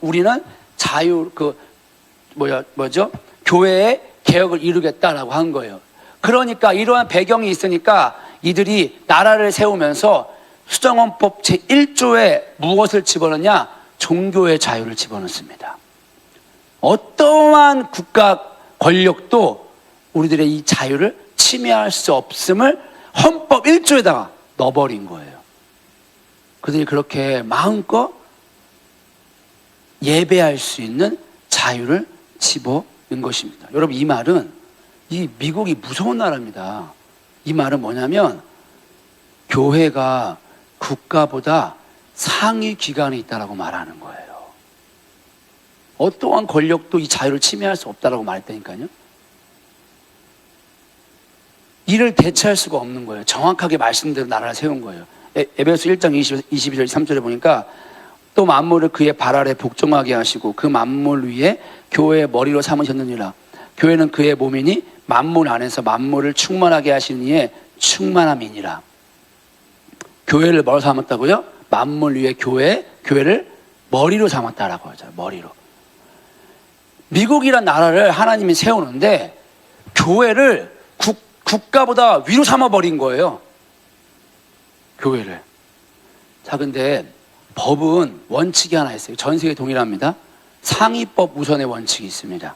우리는 교회의 개혁을 이루겠다라고 한 거예요. 그러니까 이러한 배경이 있으니까 이들이 나라를 세우면서 수정헌법 제1조에 무엇을 집어넣냐? 종교의 자유를 집어넣습니다. 어떠한 국가 권력도 우리들의 이 자유를 침해할 수 없음을 헌법 1조에다가 넣어버린 거예요. 그들이 그렇게 마음껏 예배할 수 있는 자유를 집어넣은 것입니다. 여러분, 이 말은, 이 미국이 무서운 나라입니다. 이 말은 뭐냐면 교회가 국가보다 상위 기관에 있다라고 말하는 거예요. 어떠한 권력도 이 자유를 침해할 수 없다라고 말했다니까요. 이를 대체할 수가 없는 거예요. 정확하게 말씀대로 나라를 세운 거예요. 에베소 1장 22절 3절에 보니까 또 만물을 그의 발 아래 복종하게 하시고 그 만물 위에 교회의 머리로 삼으셨느니라. 교회는 그의 몸이니 만물 안에서 만물을 충만하게 하시는 이의 충만함이니라. 교회를 뭐로 삼았다고요? 만물 위에 교회를 머리로 삼았다라고 하죠. 머리로. 미국이란 나라를 하나님이 세우는데 교회를 국가보다 위로 삼아버린 거예요. 교회를. 자, 근데 법은 원칙이 하나 있어요. 전 세계 동일합니다. 상위법 우선의 원칙이 있습니다.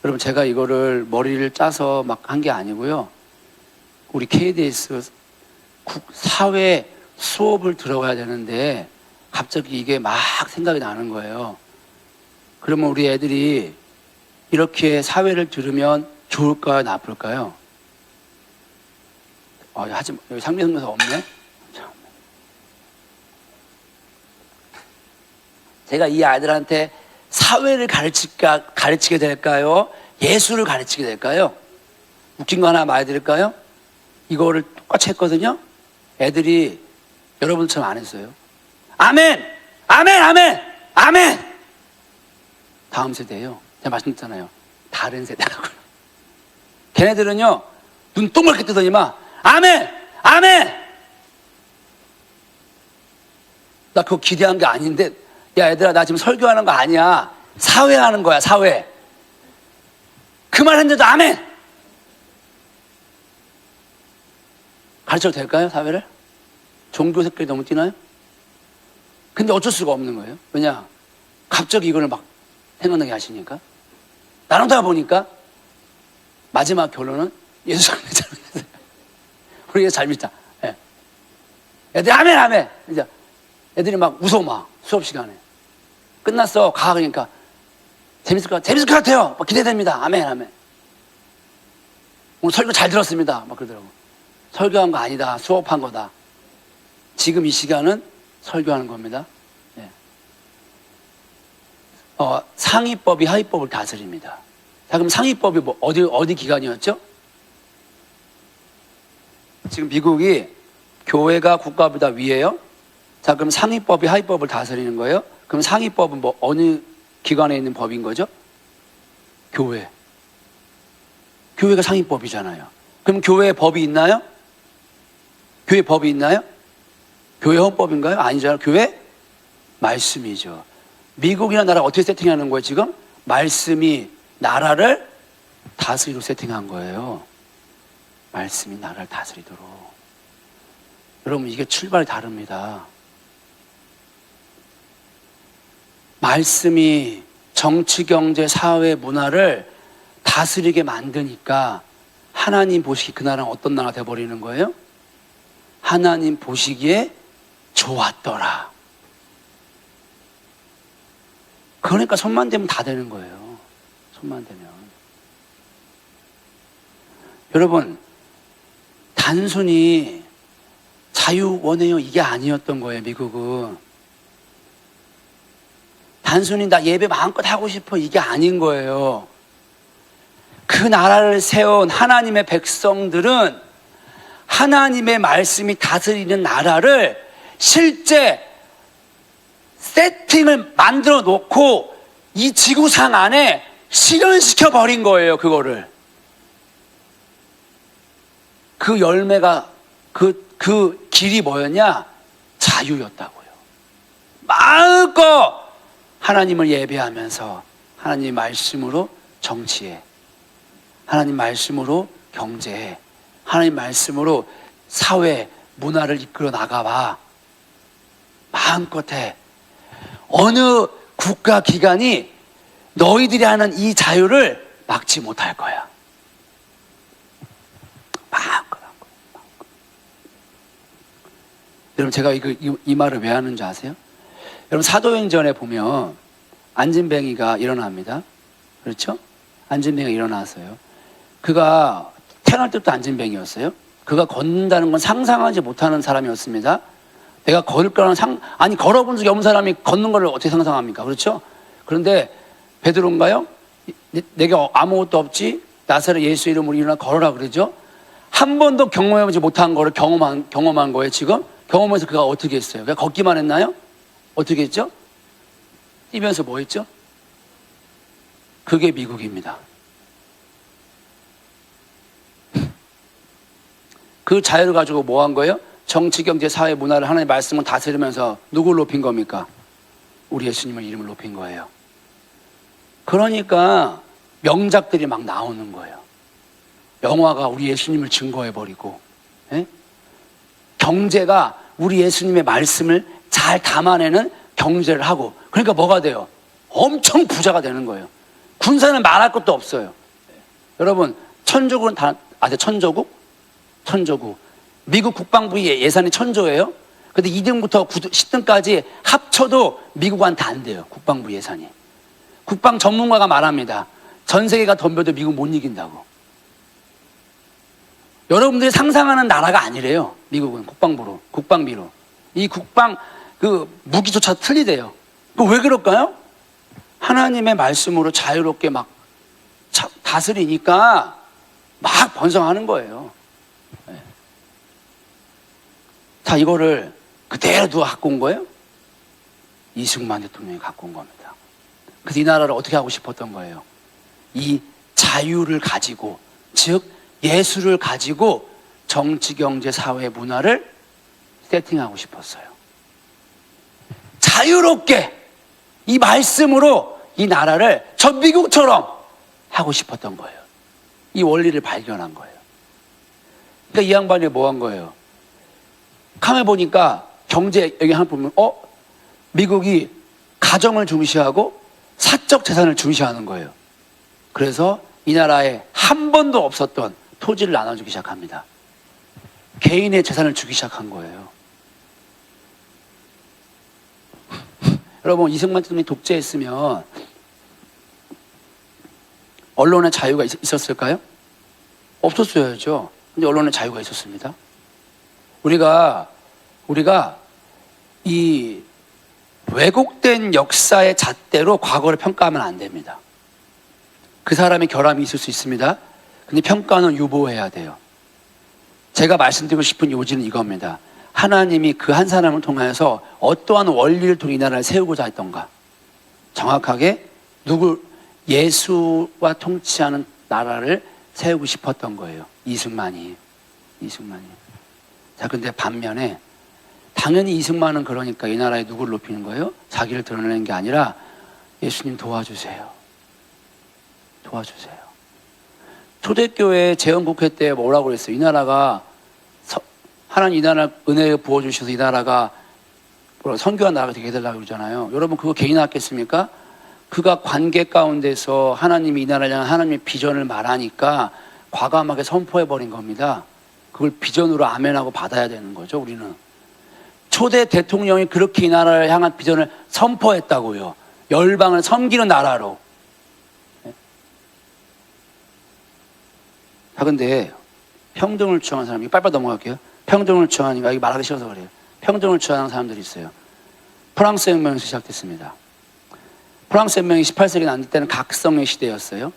여러분, 제가 이거를 머리를 짜서 막 한 게 아니고요. 우리 KDS 사회 수업을 들어가야 되는데 갑자기 이게 막 생각이 나는 거예요. 그러면 우리 애들이 이렇게 사회를 들으면 좋을까요? 나쁠까요? 여기 상대 선교사 없네? 제가 이 아이들한테 사회를 가르치게 될까요? 예술을 가르치게 될까요? 웃긴 거 하나 말해드릴까요? 이거를 똑같이 했거든요? 애들이 여러분처럼 안 했어요. 아멘! 아멘! 아멘! 아멘! 다음 세대예요. 제가 말씀드렸잖아요. 다른 세대라고요. 걔네들은요, 눈 동그랗게 뜨더니만 아멘! 아멘! 나 그거 기대한 게 아닌데, 야, 얘들아, 나 지금 설교하는 거 아니야. 사회하는 거야, 사회. 그 말 했는데도 아멘! 가르쳐도 될까요, 사회를? 종교 색깔이 너무 띄나요? 근데 어쩔 수가 없는 거예요. 왜냐? 갑자기 이거를 막 생각나게 하시니까. 나누다 보니까 마지막 결론은 예수 안 믿잖아요. 우리 예수 잘 믿자. 예. 애들이 아멘, 아멘! 이제 애들이 막 웃어, 막 수업 시간에. 끝났어. 가. 그러니까 재밌을 것 같아요. 막 기대됩니다. 아멘, 아멘. 오늘 설교 잘 들었습니다. 막 그러더라고. 설교한 거 아니다. 수업한 거다. 지금 이 시간은 설교하는 겁니다. 네. 상위법이 하위법을 다스립니다. 자, 그럼 상위법이 어디 기관이었죠? 지금 미국이 교회가 국가보다 위에요. 자, 그럼 상위법이 하위법을 다스리는 거예요. 그럼 상위법은 어느 기관에 있는 법인 거죠? 교회. 교회가 상위법이잖아요. 그럼 교회에 법이 있나요? 교회 법이 있나요? 교회 헌법인가요? 아니잖아요. 교회 말씀이죠. 미국이나 나라 어떻게 세팅하는 거예요, 지금? 말씀이 나라를 다스리도록 세팅한 거예요. 말씀이 나라를 다스리도록. 여러분, 이게 출발이 다릅니다. 말씀이 정치, 경제, 사회, 문화를 다스리게 만드니까 하나님 보시기 그 나라는 어떤 나라가 돼버리는 거예요? 하나님 보시기에 좋았더라. 그러니까 손만 대면 다 되는 거예요. 손만 대면. 여러분, 단순히 자유 원해요 이게 아니었던 거예요. 미국은 단순히 나 예배 마음껏 하고 싶어 이게 아닌 거예요. 그 나라를 세운 하나님의 백성들은 하나님의 말씀이 다스리는 나라를 실제 세팅을 만들어 놓고 이 지구상 안에 실현시켜 버린 거예요. 그거를. 그 열매가 그 길이 뭐였냐? 자유였다고요. 마음껏 하나님을 예배하면서 하나님 말씀으로 정치해, 하나님 말씀으로 경제해, 하나님 말씀으로 사회 문화를 이끌어 나가봐. 마음껏 해. 어느 국가 기관이 너희들이 하는 이 자유를 막지 못할 거야. 마음껏 한 거야. 마음껏. 여러분 제가 이 말을 왜 하는지 아세요? 여러분 사도행전에 보면 안진뱅이가 일어납니다. 그렇죠? 안진뱅이가 일어났어요. 그가 태어날 때부터 안진뱅이였어요. 그가 걷는다는 건 상상하지 못하는 사람이었습니다. 내가 걸을 거라는 걸어본 적이 없는 사람이 걷는 걸 어떻게 상상합니까? 그렇죠? 그런데 베드로인가요? 내가 아무것도 없지? 나사렛 예수 이름으로 일어나 걸어라 그러죠? 한 번도 경험해보지 못한 거를 경험한 거예요, 지금? 경험해서 그가 어떻게 했어요? 그냥 걷기만 했나요? 어떻게 했죠? 뛰면서 뭐 했죠? 그게 미국입니다. 그 자유를 가지고 뭐 한 거예요? 정치, 경제, 사회, 문화를 하나님의 말씀을 다스리면서 누굴 높인 겁니까? 우리 예수님의 이름을 높인 거예요. 그러니까 명작들이 막 나오는 거예요. 영화가 우리 예수님을 증거해버리고, 경제가 우리 예수님의 말씀을 잘 담아내는 경제를 하고, 그러니까 뭐가 돼요? 엄청 부자가 되는 거예요. 군사는 말할 것도 없어요. 여러분, 천조국은 천조국? 천조국. 미국 국방부의 예산이 1,000조예요. 근데 2등부터 10등까지 합쳐도 미국한테 안 돼요. 국방부 예산이. 국방 전문가가 말합니다. 전 세계가 덤벼도 미국 못 이긴다고. 여러분들이 상상하는 나라가 아니래요. 미국은 국방비로. 이 무기조차 틀리대요. 왜 그럴까요? 하나님의 말씀으로 자유롭게 막 다스리니까 막 번성하는 거예요. 자, 이거를 그대로 누가 갖고 온 거예요? 이승만 대통령이 갖고 온 겁니다. 그래서 이 나라를 어떻게 하고 싶었던 거예요? 이 자유를 가지고, 즉 예수를 가지고 정치, 경제, 사회, 문화를 세팅하고 싶었어요. 자유롭게 이 말씀으로 이 나라를 저 미국처럼 하고 싶었던 거예요. 이 원리를 발견한 거예요. 그러니까 이 양반이 뭐 한 거예요? 가만히 보니까 경제 여기 하나 보면 미국이 가정을 중시하고 사적 재산을 중시하는 거예요. 그래서 이 나라에 한 번도 없었던 토지를 나눠주기 시작합니다. 개인의 재산을 주기 시작한 거예요. 여러분, 이승만 대통령이 독재했으면 언론의 자유가 있었을까요? 없었어야죠. 근데 언론의 자유가 있었습니다. 우리가 이 왜곡된 역사의 잣대로 과거를 평가하면 안 됩니다. 그 사람의 결함이 있을 수 있습니다. 근데 평가는 유보해야 돼요. 제가 말씀드리고 싶은 요지는 이겁니다. 하나님이 그 한 사람을 통해서 어떠한 원리를 통해 이 나라를 세우고자 했던가. 정확하게 예수와 통치하는 나라를 세우고 싶었던 거예요. 이승만이. 자, 근데 반면에 당연히 이승만은 그러니까 이 나라에 누구를 높이는 거예요? 자기를 드러내는 게 아니라 예수님 도와주세요. 초대교회 재헌국회 때 뭐라고 그랬어요? 이 나라가 하나님 이 나라 은혜를 부어주셔서 이 나라가 선교한 나라가 되게 해달라고 그러잖아요. 여러분 그거 개인 하겠습니까? 그가 관계 가운데서 하나님이 이 나라를 향한 하나님의 비전을 말하니까 과감하게 선포해버린 겁니다. 그걸 비전으로 아멘하고 받아야 되는 거죠, 우리는. 초대 대통령이 그렇게 이 나라를 향한 비전을 선포했다고요. 열방을 섬기는 나라로. 자, 근데 평등을 주장하는 사람이 빨빨 넘어갈게요. 평등을 주장하니까, 이게 말하기 싫어서 그래요. 평등을 주장하는 사람들이 있어요. 프랑스 혁명에서 시작됐습니다. 프랑스 혁명이 18세기 난 때는 각성의 시대였어요.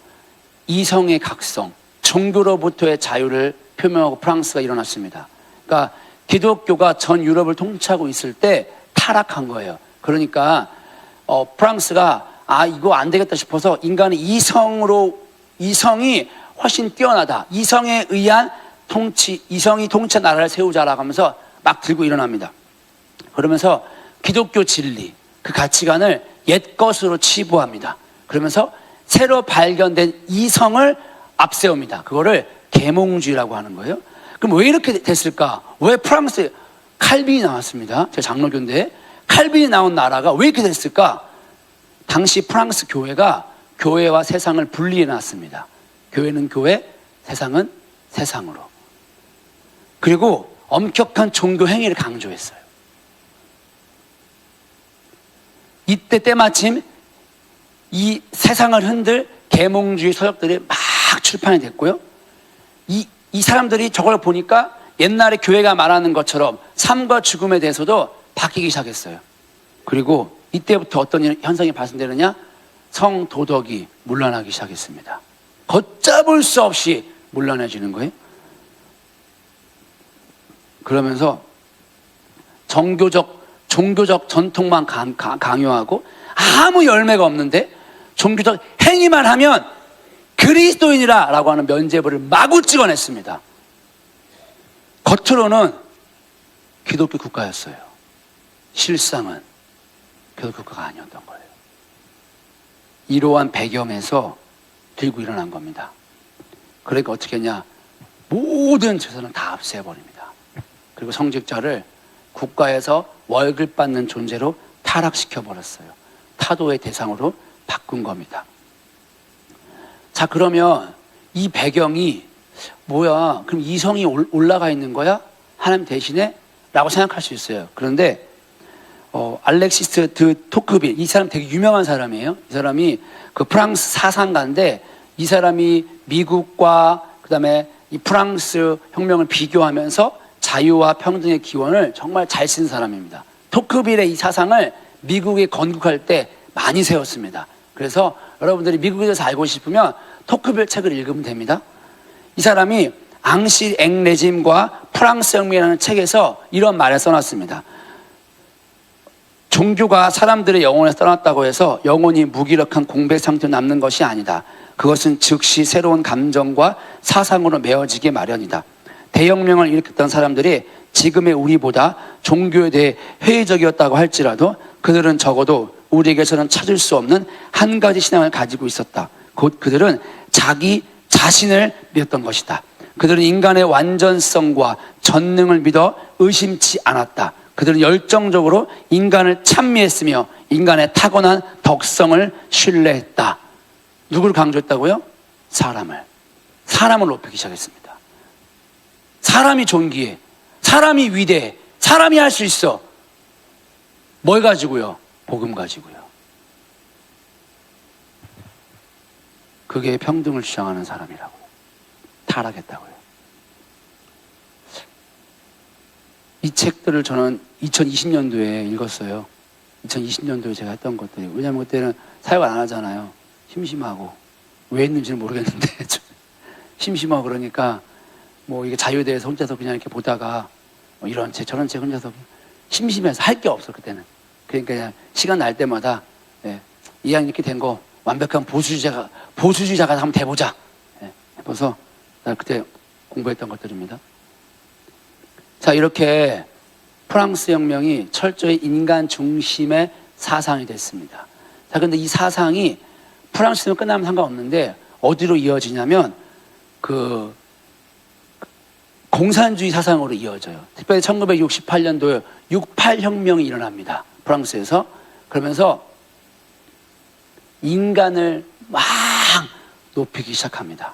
이성의 각성, 종교로부터의 자유를 표명하고 프랑스가 일어났습니다. 그러니까 기독교가 전 유럽을 통치하고 있을 때 타락한 거예요. 그러니까 프랑스가 이거 안 되겠다 싶어서 인간의 이성이 훨씬 뛰어나다. 이성에 의한 통치, 이성이 통치한 나라를 세우자라고 하면서 막 들고 일어납니다. 그러면서 기독교 진리, 그 가치관을 옛것으로 치부합니다. 그러면서 새로 발견된 이성을 앞세웁니다. 그거를 계몽주의라고 하는 거예요. 그럼 왜 이렇게 됐을까? 왜 프랑스에 칼빈이 나왔습니다. 제가 장로교인데 칼빈이 나온 나라가 왜 이렇게 됐을까? 당시 프랑스 교회가 교회와 세상을 분리해 놨습니다. 교회는 교회, 세상은 세상으로. 그리고 엄격한 종교 행위를 강조했어요. 이때 때마침 이 세상을 흔들 계몽주의 서적들이 막 출판이 됐고요. 이 사람들이 저걸 보니까 옛날에 교회가 말하는 것처럼 삶과 죽음에 대해서도 바뀌기 시작했어요. 그리고 이때부터 어떤 현상이 발생되느냐? 성도덕이 문란하기 시작했습니다. 걷잡을 수 없이 문란해지는 거예요. 그러면서 종교적 전통만 강요하고 아무 열매가 없는데 종교적 행위만 하면 그리스도인이라 라고 하는 면죄부를 마구 찍어냈습니다. 겉으로는 기독교 국가였어요. 실상은 기독교 국가가 아니었던 거예요. 이러한 배경에서 들고 일어난 겁니다. 그러니까 어떻게 했냐? 모든 재산을 다 압수해버립니다. 그리고 성직자를 국가에서 월급 받는 존재로 타락시켜버렸어요. 타도의 대상으로 바꾼 겁니다. 자, 그러면 이 배경이 뭐야? 그럼 이성이 올라가 있는 거야? 하나님 대신에? 라고 생각할 수 있어요. 그런데 알렉시스 드 토크빌, 이 사람 되게 유명한 사람이에요. 이 사람이 그 프랑스 사상가인데 이 사람이 미국과 그다음에 이 프랑스 혁명을 비교하면서 자유와 평등의 기원을 정말 잘 쓴 사람입니다. 토크빌의 이 사상을 미국에 건국할 때 많이 세웠습니다. 그래서 여러분들이 미국에 대해서 알고 싶으면 토크빌 책을 읽으면 됩니다. 이 사람이 앙실 앵레짐과 프랑스 혁명이라는 책에서 이런 말을 써놨습니다. 종교가 사람들의 영혼에서 떠났다고 해서 영혼이 무기력한 공백 상태로 남는 것이 아니다. 그것은 즉시 새로운 감정과 사상으로 메어지기 마련이다. 대혁명을 일으켰던 사람들이 지금의 우리보다 종교에 대해 회의적이었다고 할지라도 그들은 적어도 우리에게서는 찾을 수 없는 한 가지 신앙을 가지고 있었다. 곧 그들은 자기 자신을 믿었던 것이다. 그들은 인간의 완전성과 전능을 믿어 의심치 않았다. 그들은 열정적으로 인간을 찬미했으며 인간의 타고난 덕성을 신뢰했다. 누구를 강조했다고요? 사람을 높이기 시작했습니다. 사람이 존귀해. 사람이 위대해. 사람이 할 수 있어. 뭘 가지고요? 복음 가지고요. 그게 평등을 주장하는 사람이라고. 타락했다고요. 이 책들을 저는 2020년도에 읽었어요. 2020년도에 제가 했던 것들이. 왜냐하면 그때는 사역 안 하잖아요. 심심하고. 왜 했는지는 모르겠는데. 심심하고 그러니까 뭐 이게 자유에 대해서 혼자서 그냥 이렇게 보다가 뭐 이런 책 저런 책 혼자서 심심해서 할 게 없어 그때는. 그러니까 그냥 시간 날 때마다 이왕 이렇게 된 거 완벽한 보수주의자가 한번 돼보자. 해서 나 그때 공부했던 것들입니다. 자, 이렇게 프랑스 혁명이 철저히 인간 중심의 사상이 됐습니다. 자, 근데 이 사상이 프랑스는 끝나면 상관없는데 어디로 이어지냐면 그 공산주의 사상으로 이어져요. 특별히 1968년도에 68혁명이 일어납니다. 프랑스에서. 그러면서 인간을 막 높이기 시작합니다.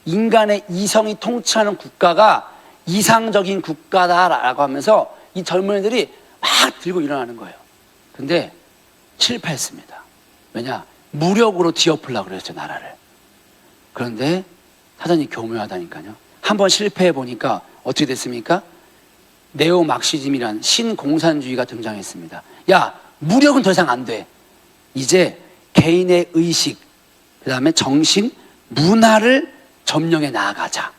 인간의 이성이 통치하는 국가가 이상적인 국가다라고 하면서 이 젊은이들이 막 들고 일어나는 거예요. 근데 실패했습니다. 왜냐? 무력으로 뒤엎으려고 그랬죠, 나라를. 그런데 사단이 교묘하다니까요. 한번 실패해 보니까 어떻게 됐습니까? 네오막시즘이란 신공산주의가 등장했습니다. 야, 무력은 더 이상 안 돼. 이제 개인의 의식, 그 다음에 정신, 문화를 점령해 나아가자.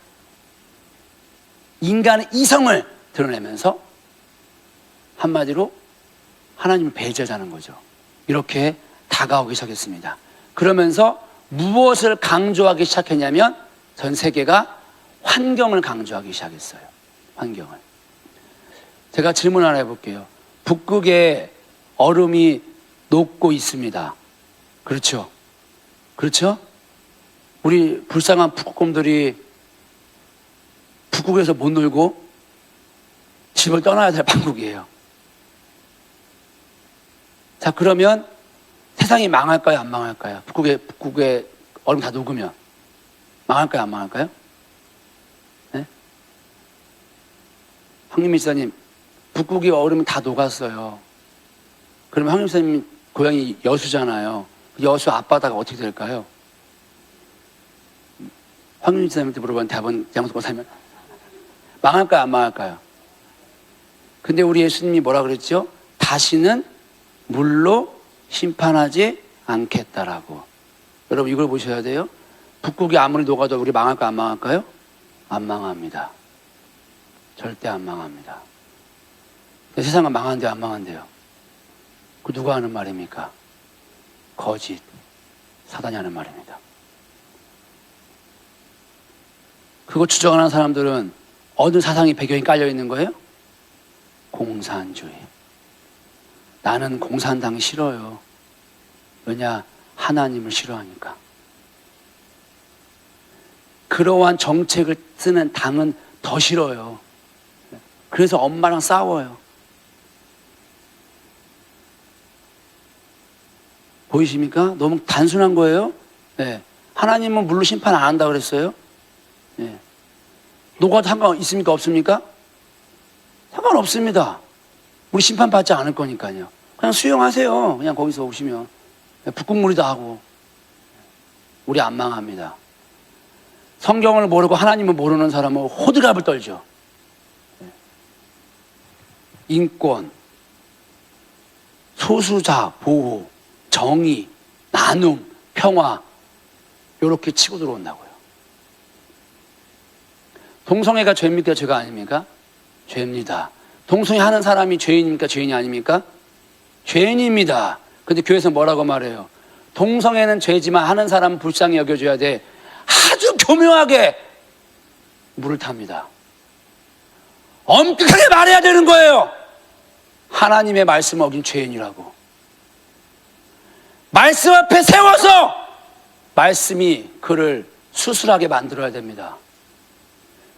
인간의 이성을 드러내면서 한마디로 하나님을 배제하자는 거죠. 이렇게 다가오기 시작했습니다. 그러면서 무엇을 강조하기 시작했냐면 전 세계가 환경을 강조하기 시작했어요. 환경을. 제가 질문 하나 해볼게요. 북극에 얼음이 녹고 있습니다. 그렇죠? 그렇죠? 우리 불쌍한 북극곰들이 북극에서 못 놀고 집을 떠나야 될 판국이에요. 자, 그러면 세상이 망할까요? 안 망할까요? 북극에 얼음 다 녹으면 망할까요? 안 망할까요? 네? 황윤미 지사님, 북극이 얼음이 다 녹았어요. 그러면 황윤미 지사님 고향이 여수잖아요. 여수 앞바다가 어떻게 될까요? 황윤미 지사님한테 물어봤는데 대부분 양수고 살면 망할까요? 안 망할까요? 근데 우리 예수님이 뭐라 그랬죠? 다시는 물로 심판하지 않겠다라고. 여러분 이걸 보셔야 돼요. 북극이 아무리 녹아도 우리 망할까요? 안 망할까요? 안 망합니다. 절대 안 망합니다. 세상은 망한대요? 안 망한대요? 그 누가 하는 말입니까? 거짓, 사단이 하는 말입니다. 그거 주장하는 사람들은 어느 사상의 배경이 깔려 있는 거예요? 공산주의. 나는 공산당이 싫어요. 왜냐? 하나님을 싫어하니까. 그러한 정책을 쓰는 당은 더 싫어요. 그래서 엄마랑 싸워요. 보이십니까? 너무 단순한 거예요. 네. 하나님은 물로 심판 안 한다고 그랬어요. 네. 녹아도 상관 있습니까? 없습니까? 상관없습니다. 우리 심판받지 않을 거니까요. 그냥 수용하세요. 그냥 거기서 오시면. 북극물이다 하고. 우리 안 망합니다. 성경을 모르고 하나님을 모르는 사람은 호들갑을 떨죠. 인권, 소수자 보호, 정의, 나눔, 평화 이렇게 치고 들어온다고요. 동성애가 죄입니까? 죄가 아닙니까? 죄입니다. 동성애 하는 사람이 죄인입니까? 죄인이 아닙니까? 죄인입니다. 근데 교회에서 뭐라고 말해요? 동성애는 죄지만 하는 사람은 불쌍히 여겨줘야 돼. 아주 교묘하게 물을 탑니다. 엄격하게 말해야 되는 거예요. 하나님의 말씀을 어긴 죄인이라고. 말씀 앞에 세워서 말씀이 그를 수술하게 만들어야 됩니다.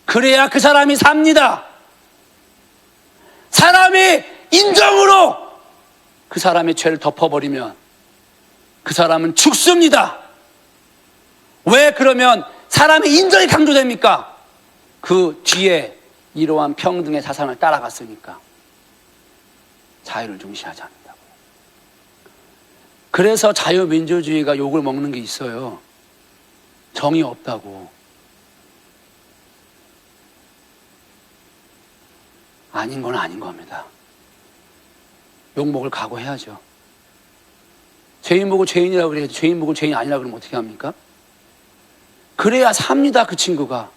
그래야 그 사람이 삽니다. 사람이 인정으로 그 사람의 죄를 덮어버리면 그 사람은 죽습니다. 왜 그러면 사람의 인정이 강조됩니까? 그 뒤에 이러한 평등의 사상을 따라갔으니까. 자유를 중시하지 않는다고. 그래서 자유민주주의가 욕을 먹는 게 있어요. 정의 없다고. 아닌 건 아닌 겁니다. 욕먹을 각오해야죠. 죄인 보고 죄인이라고 그래야지 죄인 보고 죄인 아니라고 그러면 어떻게 합니까? 그래야 삽니다, 그 친구가.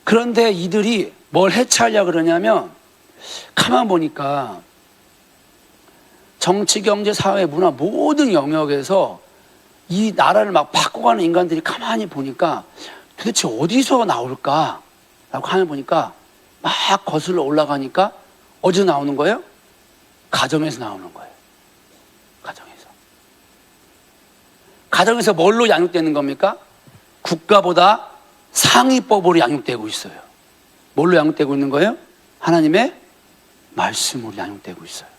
그런데 이들이 뭘 해체하려고 그러냐면 가만 보니까 정치, 경제, 사회, 문화 모든 영역에서 이 나라를 막 바꿔가는 인간들이 가만히 보니까 도대체 어디서 나올까? 라고 하면 보니까 막 거슬러 올라가니까 어디서 나오는 거예요? 가정에서 나오는 거예요. 가정에서. 가정에서 뭘로 양육되는 겁니까? 국가보다 상위법으로 양육되고 있어요. 뭘로 양육되고 있는 거예요? 하나님의 말씀으로 양육되고 있어요.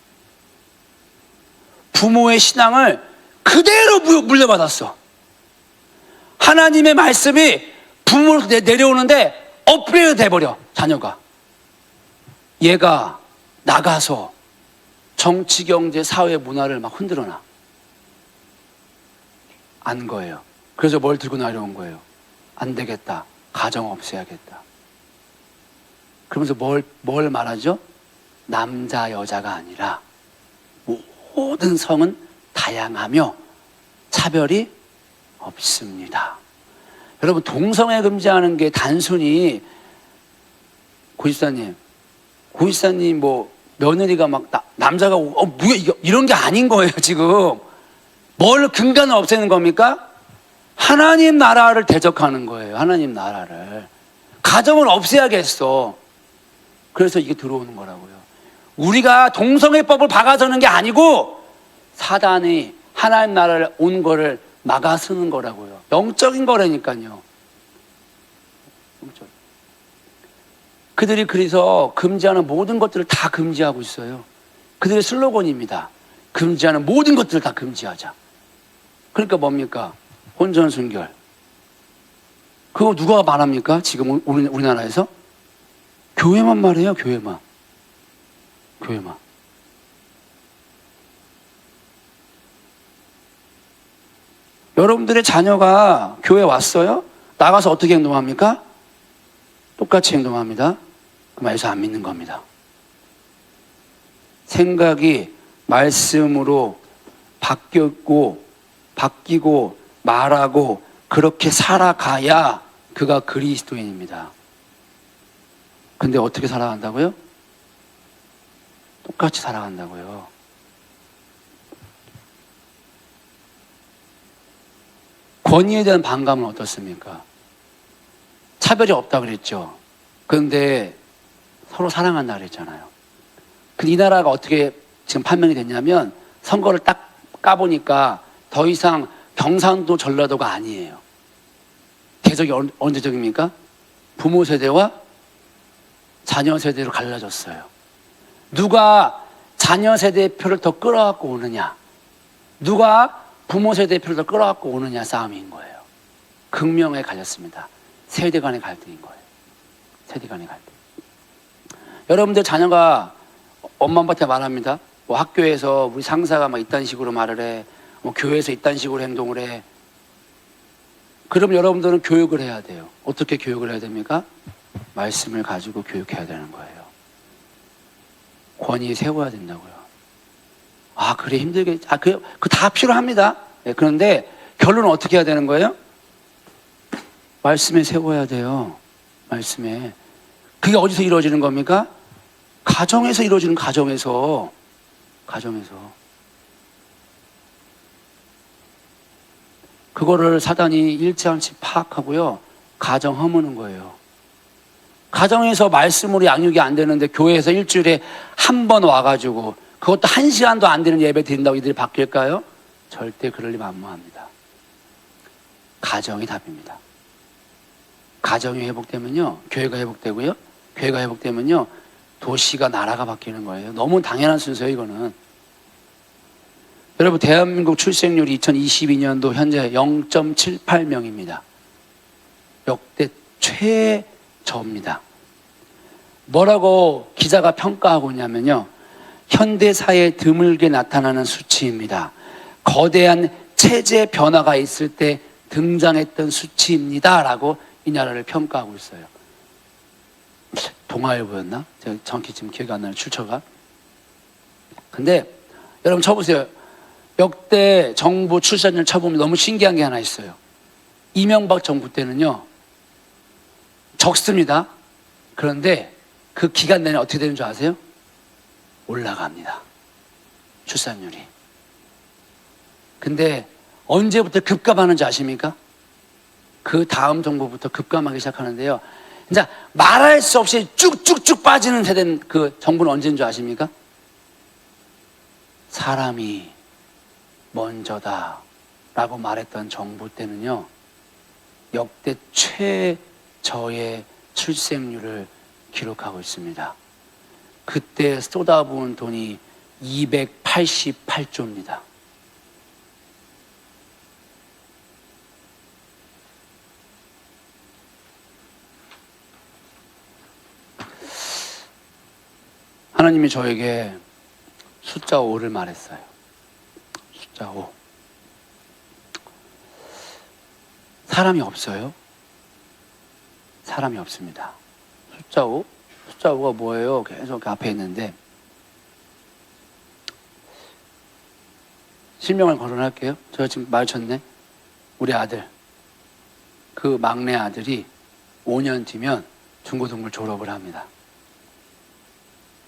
부모의 신앙을 그대로 물려받았어. 하나님의 말씀이 부모로 내려오는데 업그레이드 돼버려, 자녀가. 얘가 나가서 정치, 경제, 사회, 문화를 막 흔들어놔. 안 거예요. 그래서 뭘 들고 나려온 거예요? 안 되겠다. 가정 없애야겠다. 그러면서 뭘 말하죠? 남자, 여자가 아니라 모든 성은 다양하며 차별이 없습니다. 여러분, 동성애 금지하는 게 단순히 고집사님 뭐 며느리가 막 남자가 뭐야 이런 게 아닌 거예요. 지금 뭘 근간을 없애는 겁니까? 하나님 나라를 대적하는 거예요. 하나님 나라를. 가정을 없애야겠어. 그래서 이게 들어오는 거라고요. 우리가 동성애법을 박아서는 게 아니고 사단이 하나님 나라를 온 거를 막아서는 거라고요. 영적인 거라니까요. 영적. 그들이 그래서 금지하는 모든 것들을 다 금지하고 있어요. 그들의 슬로건입니다. 금지하는 모든 것들을 다 금지하자. 그러니까 뭡니까? 혼전순결. 그거 누가 말합니까? 지금 우리나라에서? 교회만 말해요. 교회만. 여러분들의 자녀가 교회 왔어요? 나가서 어떻게 행동합니까? 똑같이 행동합니다. 그럼 예수 안 믿는 겁니다. 생각이 말씀으로 바뀌고 말하고 그렇게 살아가야 그가 그리스도인입니다. 근데 어떻게 살아간다고요? 똑같이 살아간다고요. 권위에 대한 반감은 어떻습니까? 차별이 없다 그랬죠. 그런데 서로 사랑한다 그랬잖아요. 근데 이 나라가 어떻게 지금 판명이 됐냐면 선거를 딱 까보니까 더 이상 경상도 전라도가 아니에요. 계적이 어느 계적입니까? 부모 세대와 자녀 세대로 갈라졌어요. 누가 자녀 세대의 표를 더 끌어갖고 오느냐, 누가 부모 세대의 표를 더 끌어갖고 오느냐 싸움인 거예요. 극명하게 갈렸습니다. 세대 간의 갈등인 거예요. 세대 간의 갈등. 여러분들 자녀가 엄마 아빠한테 말합니다. 뭐 학교에서 우리 상사가 막 이딴 식으로 말을 해, 뭐 교회에서 이딴 식으로 행동을 해. 그럼 여러분들은 교육을 해야 돼요. 어떻게 교육을 해야 됩니까? 말씀을 가지고 교육해야 되는 거예요. 권위 세워야 된다고요. 아, 그래, 힘들겠지. 아, 그 다 필요합니다. 네, 그런데 결론은 어떻게 해야 되는 거예요? 말씀에 세워야 돼요. 말씀에. 그게 어디서 이루어지는 겁니까? 가정에서 이루어지는 가정에서. 그거를 사단이 일찌감치 파악하고요. 가정 허무는 거예요. 가정에서 말씀으로 양육이 안 되는데 교회에서 일주일에 한 번 와가지고 그것도 1시간도 안 되는 예배 드린다고 이들이 바뀔까요? 절대 그럴 리 만무합니다. 가정이 답입니다. 가정이 회복되면요, 교회가 회복되고요, 교회가 회복되면요, 도시가 나라가 바뀌는 거예요. 너무 당연한 순서예요, 이거는. 여러분, 대한민국 출생률이 2022년도 현재 0.78명입니다. 역대 최저입니다. 뭐라고 기자가 평가하고 있냐면요, 현대사에 드물게 나타나는 수치입니다. 거대한 체제 변화가 있을 때 등장했던 수치입니다. 라고 이 나라를 평가하고 있어요. 동아일보였나? 제가 정확히 지금 기억이 안 나요, 출처가. 근데 여러분 쳐보세요. 역대 정부 출산율 쳐보면 너무 신기한 게 하나 있어요. 이명박 정부 때는요, 적습니다. 그런데 그 기간 내내 어떻게 되는 줄 아세요? 올라갑니다. 출산율이. 근데 언제부터 급감하는지 아십니까? 그 다음 정부부터 급감하기 시작하는데요. 이제 말할 수 없이 쭉쭉쭉 빠지는 세대는 그 정부는 언제인 줄 아십니까? 사람이 먼저다 라고 말했던 정부 때는요, 역대 최저의 출생률을 기록하고 있습니다. 그때 쏟아부은 돈이 288조입니다. 하나님이 저에게 숫자 5를 말했어요. 숫자 5. 사람이 없어요. 사람이 없습니다. 숫자 5? 숫자 5가 뭐예요? 계속 앞에 있는데 실명을 거론할게요. 제가 지금 마주쳤네. 우리 아들, 그 막내 아들이 5년 뒤면 중고등부를 졸업을 합니다.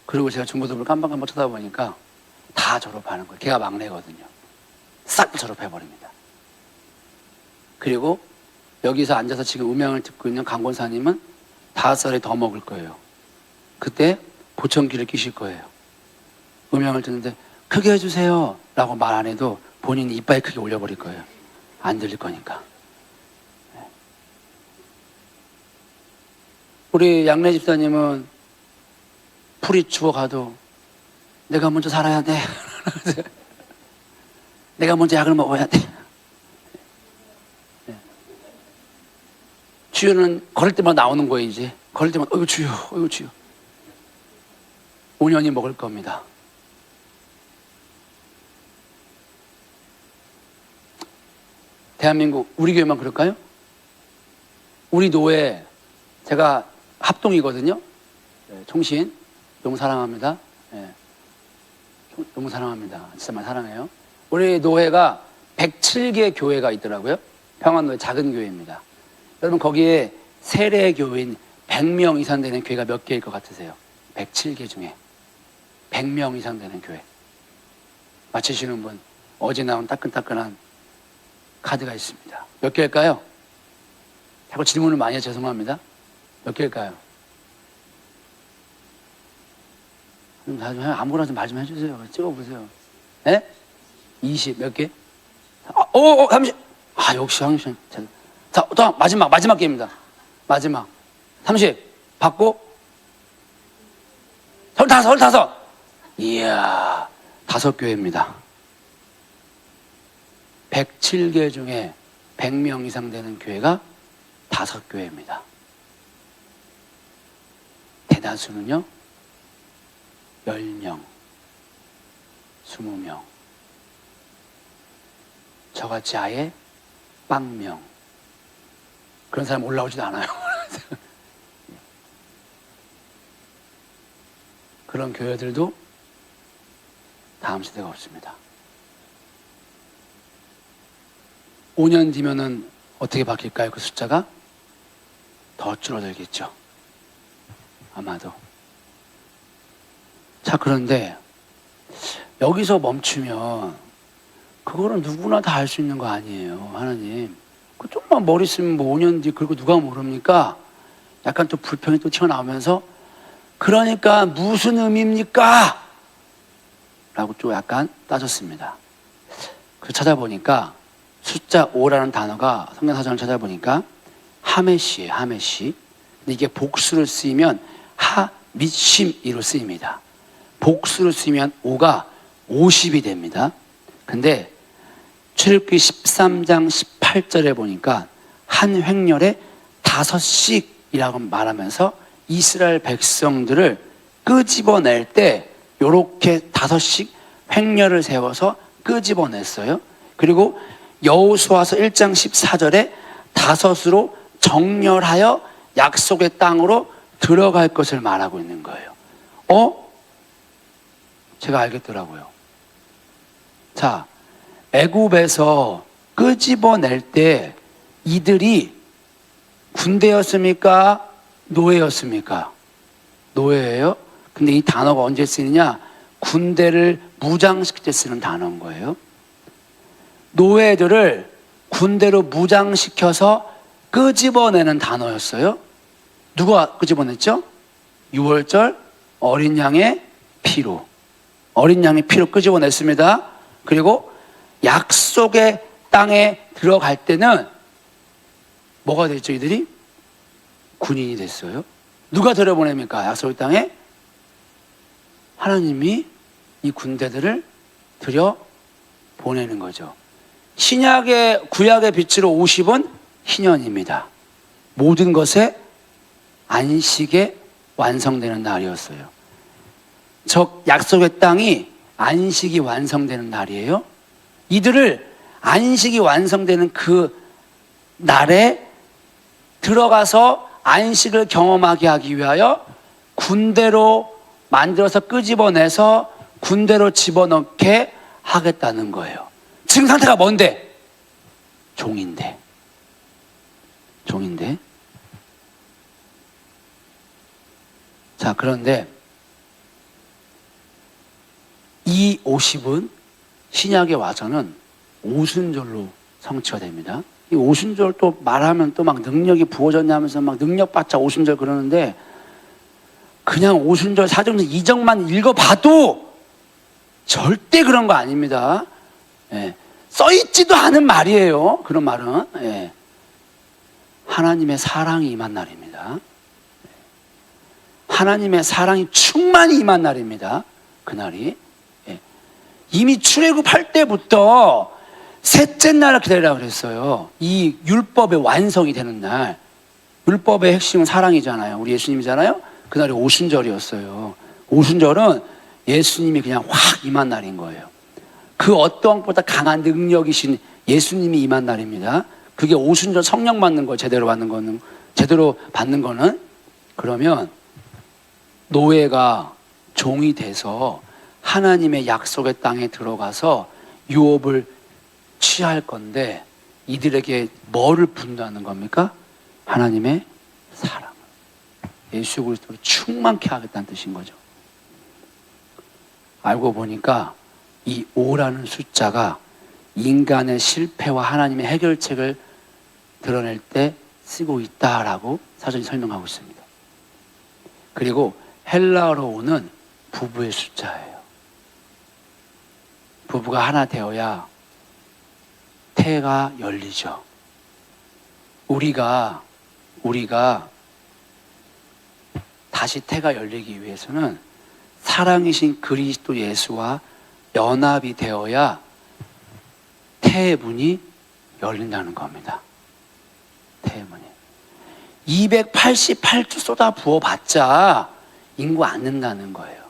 그리고 제가 중고등부를 깜빡깜빡 쳐다보니까 다 졸업하는 거예요. 걔가 막내거든요. 싹 졸업해버립니다. 그리고 여기서 앉아서 지금 음향을 듣고 있는 강권사님은 5살이 더 먹을 거예요. 그때 보청기를 끼실 거예요. 음향을 듣는데 크게 해주세요 라고 말 안 해도 본인이 이빨 크게 올려버릴 거예요. 안 들릴 거니까. 우리 양래 집사님은 풀이 죽어가도 내가 먼저 살아야 돼. 내가 먼저 약을 먹어야 돼. 주여는 걸을 때마다 나오는 거예요. 이제 걸을 때마다 어이구 주여, 어이구 주여. 5년이 먹을 겁니다. 대한민국 우리 교회만 그럴까요? 우리 노회 제가 합동이거든요. 총신 너무 사랑합니다. 너무 사랑합니다. 진짜 많이 사랑해요. 우리 노회가 107개 교회가 있더라고요. 평안노회 작은 교회입니다. 여러분 거기에 세례교인 100명 이상 되는 교회가 몇 개일 것 같으세요? 107개 중에 100명 이상 되는 교회. 맞히시는 분 어제 나온 따끈따끈한 카드가 있습니다. 몇 개일까요? 자꾸 질문을 많이 해서 죄송합니다. 몇 개일까요? 아무거나 좀 말 좀 해주세요. 찍어보세요. 네? 20 몇 개? 30. 역시 황신. 자, 마지막 게임입니다. 마지막 30 받고 35. 이야, 5교회입니다. 107개 중에 100명 이상 되는 교회가 5교회입니다. 대다수는요 10명, 20명, 저같이 아예 빵명. 그런 사람 올라오지도 않아요. 그런 교회들도 다음 세대가 없습니다. 5년 뒤면은 어떻게 바뀔까요? 그 숫자가 더 줄어들겠죠. 아마도. 자, 그런데 여기서 멈추면 그거는 누구나 다 할 수 있는 거 아니에요. 하나님. 그 조금만 머리 쓰면 뭐 5년 뒤 그리고 누가 모릅니까? 약간 또 불평이 또 튀어나오면서 그러니까 무슨 의미입니까? 라고 좀 약간 따졌습니다. 그래서 찾아보니까 숫자 5라는 단어가 성경사전을 찾아보니까 하메시예요. 하메시. 근데 이게 복수를 쓰이면 하미심이로 쓰입니다. 복수를 쓰이면 5가 50이 됩니다. 근데 출애굽기 13장 18절에 보니까 한 횡렬에 5씩이라고 말하면서 이스라엘 백성들을 끄집어낼 때 요렇게 5씩 횡렬을 세워서 끄집어냈어요. 그리고 여호수아서 1장 14절에 5으로 정렬하여 약속의 땅으로 들어갈 것을 말하고 있는 거예요. 제가 알겠더라고요. 자, 애굽에서 끄집어낼 때 이들이 군대였습니까? 노예였습니까? 노예예요. 근데 이 단어가 언제 쓰이느냐? 군대를 무장시킬 때 쓰는 단어인 거예요. 노예들을 군대로 무장시켜서 끄집어내는 단어였어요. 누가 끄집어냈죠? 6월절 어린 양의 피로. 어린 양의 피로 끄집어냈습니다. 그리고 약속의 땅에 들어갈 때는 뭐가 됐죠? 이들이 군인이 됐어요. 누가 들여보냅니까? 약속의 땅에 하나님이 이 군대들을 들여보내는 거죠. 신약의 구약의 빛으로 50은 희년입니다. 모든 것에 안식에 완성되는 날이었어요. 즉 약속의 땅이 안식이 완성되는 날이에요. 이들을 안식이 완성되는 그 날에 들어가서 안식을 경험하게 하기 위하여 군대로 만들어서 끄집어내서 군대로 집어넣게 하겠다는 거예요. 지금 상태가 뭔데? 종인데. 자, 그런데 이 50은 신약에 와서는 오순절로 성취가 됩니다. 이 오순절 또 말하면 또 막 능력이 부어졌냐면서 막 능력받자 오순절 그러는데, 그냥 오순절 사정절 이정만 읽어봐도 절대 그런 거 아닙니다. 예. 써있지도 않은 말이에요. 그런 말은. 예. 하나님의 사랑이 임한 날입니다. 하나님의 사랑이 충만히 임한 날입니다. 그날이. 예. 이미 출애굽할 때부터 셋째 날을 기다리라고 그랬어요. 이 율법의 완성이 되는 날. 율법의 핵심은 사랑이잖아요. 우리 예수님이잖아요. 그날이 오순절이었어요. 오순절은 예수님이 그냥 확 임한 날인 거예요. 그 어떤 것보다 강한 능력이신 예수님이 임한 날입니다. 그게 오순절 성령 받는 거, 제대로 받는 거는. 그러면 노예가 종이 돼서 하나님의 약속의 땅에 들어가서 유업을 취할 건데, 이들에게 뭐를 분다는 겁니까? 하나님의 사랑. 예수 그리스도를 충만케 하겠다는 뜻인 거죠. 알고 보니까 이 5라는 숫자가 인간의 실패와 하나님의 해결책을 드러낼 때 쓰고 있다라고 사전이 설명하고 있습니다. 그리고 헬라어로 5는 부부의 숫자예요. 부부가 하나 되어야 태가 열리죠. 우리가 다시 태가 열리기 위해서는 사랑이신 그리스도 예수와 연합이 되어야 태의 문이 열린다는 겁니다. 태의 문이. 288주 쏟아 부어봤자 인구 안 는다는 거예요.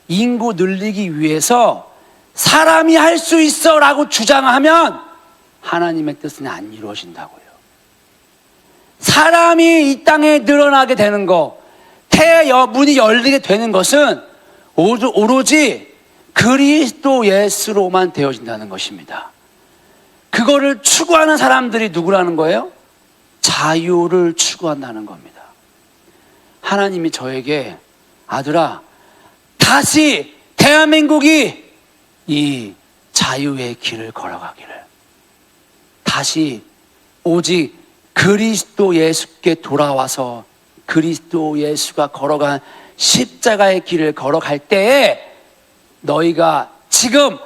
인구 늘리기 위해서 사람이 할 수 있어 라고 주장하면 하나님의 뜻은 안 이루어진다고요. 사람이 이 땅에 늘어나게 되는 거, 태의 문이 열리게 되는 것은 오로지 그리스도 예수로만 되어진다는 것입니다. 그거를 추구하는 사람들이 누구라는 거예요? 자유를 추구한다는 겁니다. 하나님이 저에게, 아들아, 다시 대한민국이 이 자유의 길을 걸어가기를, 다시 오직 그리스도 예수께 돌아와서 그리스도 예수가 걸어간 십자가의 길을 걸어갈 때에 너희가 지금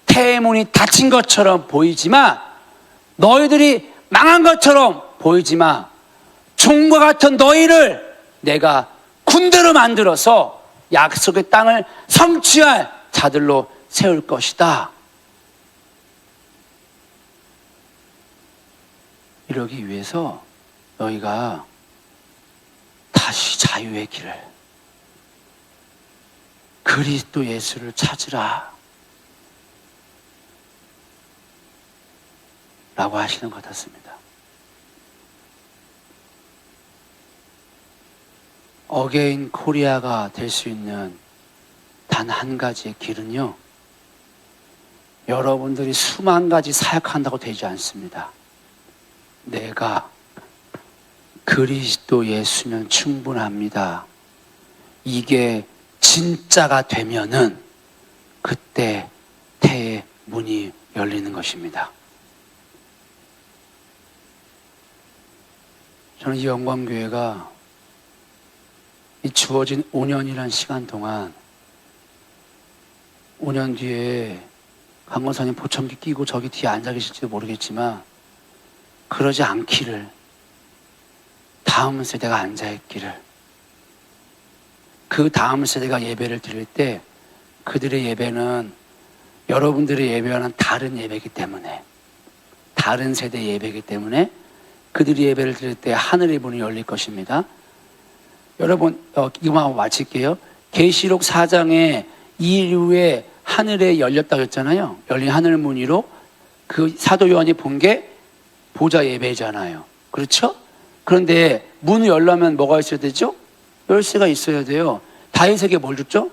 태의 문이 닫힌 것처럼 보이지만, 너희들이 망한 것처럼 보이지만, 종과 같은 너희를 내가 군대로 만들어서 약속의 땅을 성취할 자들로 세울 것이다. 이러기 위해서 너희가 다시 자유의 길을, 그리스도 예수를 찾으라 라고 하시는 것 같습니다. 어게인 코리아가 될 수 있는 단 한 가지의 길은요, 여러분들이 수만 가지 사역한다고 되지 않습니다. 내가 그리스도 예수면 충분합니다. 이게 진짜가 되면은 그때 태의 문이 열리는 것입니다. 저는 이 영광교회가 이 주어진 5년이란 시간 동안, 5년 뒤에 강권사님 보청기 끼고 저기 뒤에 앉아 계실지도 모르겠지만 그러지 않기를, 다음 세대가 앉아있기를, 그 다음 세대가 예배를 드릴 때 그들의 예배는 여러분들의 예배와는 다른 예배이기 때문에, 다른 세대의 예배이기 때문에 그들이 예배를 드릴 때 하늘의 문이 열릴 것입니다. 여러분, 이거만 하고 마칠게요. 계시록 4장에 이후에 하늘에 열렸다고 했잖아요. 열린 하늘 문으로 그 사도 요한이 본 게 보좌 예배잖아요. 그렇죠? 그런데 문을 열려면 뭐가 있어야 되죠? 열쇠가 있어야 돼요. 다윗에게 뭘 줬죠?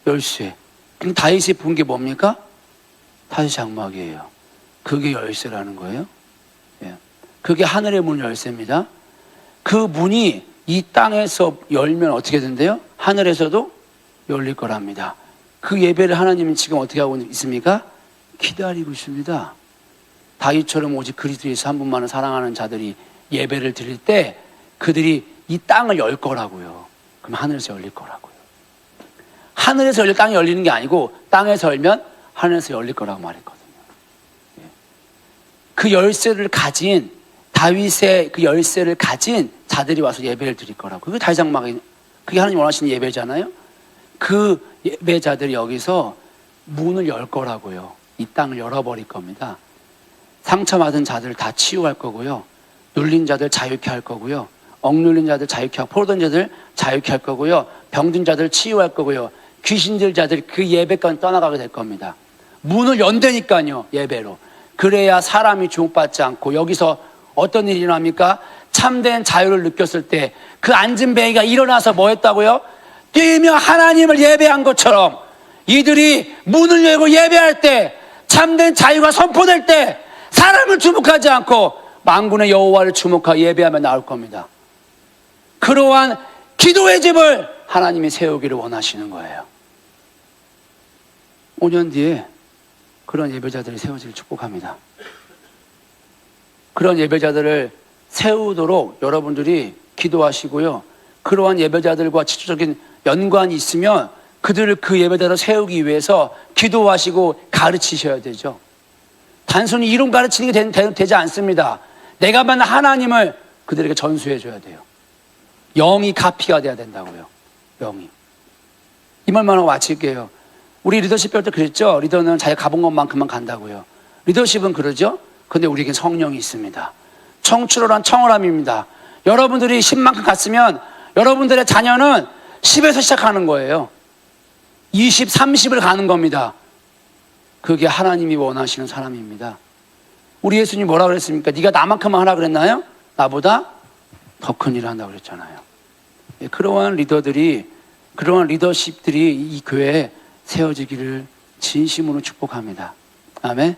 열쇠. 그럼 다윗이 본 게 뭡니까? 다윗 장막이에요. 그게 열쇠라는 거예요. 예. 그게 하늘의 문 열쇠입니다. 그 문이 이 땅에서 열면 어떻게 된대요? 하늘에서도 열릴 거랍니다. 그 예배를 하나님은 지금 어떻게 하고 있습니까? 기다리고 있습니다. 다윗처럼 오직 그리스도 예수 한 분만을 사랑하는 자들이 예배를 드릴 때 그들이 이 땅을 열 거라고요. 그럼 하늘에서 열릴 거라고요. 하늘에서 열려 땅이 열리는 게 아니고 땅에서 열면 하늘에서 열릴 거라고 말했거든요. 그 열쇠를 가진 다윗의 그 열쇠를 가진 자들이 와서 예배를 드릴 거라고. 그게 다윗 장막이 그게 하나님 원하시는 예배잖아요. 그 예배자들이 여기서 문을 열 거라고요. 이 땅을 열어버릴 겁니다. 상처받은 자들 다 치유할 거고요. 눌린 자들 자유케 할 거고요. 억눌린 자들 자유케 하고 포로된 자들 자유케 할 거고요. 병든 자들 치유할 거고요. 귀신 들 자들이 그 예배권 떠나가게 될 겁니다. 문을 연다니까요. 예배로. 그래야 사람이 주목받지 않고 여기서 어떤 일이 일어납니까? 참된 자유를 느꼈을 때 그 앉은 뱅이가 일어나서 뭐 했다고요? 뛰며 하나님을 예배한 것처럼 이들이 문을 열고 예배할 때 참된 자유가 선포될 때 사람을 주목하지 않고 만군의 여호와를 주목하여 예배하며 나올 겁니다. 그러한 기도의 집을 하나님이 세우기를 원하시는 거예요. 5년 뒤에 그런 예배자들이 세워지길 축복합니다. 그런 예배자들을 세우도록 여러분들이 기도하시고요. 그러한 예배자들과 직접적인 연관이 있으면 그들을 그 예배자로 세우기 위해서 기도하시고 가르치셔야 되죠. 단순히 이론 가르치는 게 되지 않습니다. 내가 만난 하나님을 그들에게 전수해 줘야 돼요. 영이 가피가 돼야 된다고요. 영이. 이 말만 하고 마칠게요. 우리 리더십 배울 때 그랬죠. 리더는 자기가 가본 것만큼만 간다고요. 리더십은 그러죠. 근데 우리에겐 성령이 있습니다. 청출어란 청어람입니다. 여러분들이 10만큼 갔으면 여러분들의 자녀는 10에서 시작하는 거예요. 20, 30을 가는 겁니다. 그게 하나님이 원하시는 사람입니다. 우리 예수님이 뭐라 그랬습니까? 네가 나만큼만 하라 그랬나요? 나보다 더 큰 일을 한다고 그랬잖아요. 그러한 리더들이, 그러한 리더십들이 이 교회에 세워지기를 진심으로 축복합니다. 아멘.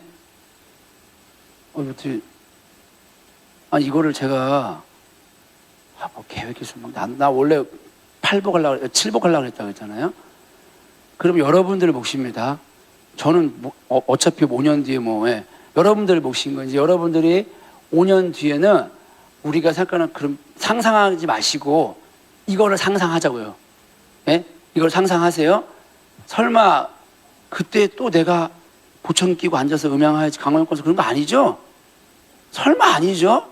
이거를 제가 뭐 계획이 나 원래 8복 하려고 7복 하려고 했다고 했잖아요. 그럼 여러분들의 몫입니다. 저는 어차피 5년 뒤에 여러분들의 몫인 건지, 여러분들이 5년 뒤에는 우리가 생각하는 그런 상상하지 마시고 이거를 상상하자고요. 예? 이걸 상상하세요. 설마 그때 또 내가 보청 끼고 앉아서 음향하야지 강원권에서 그런 거 아니죠? 설마 아니죠?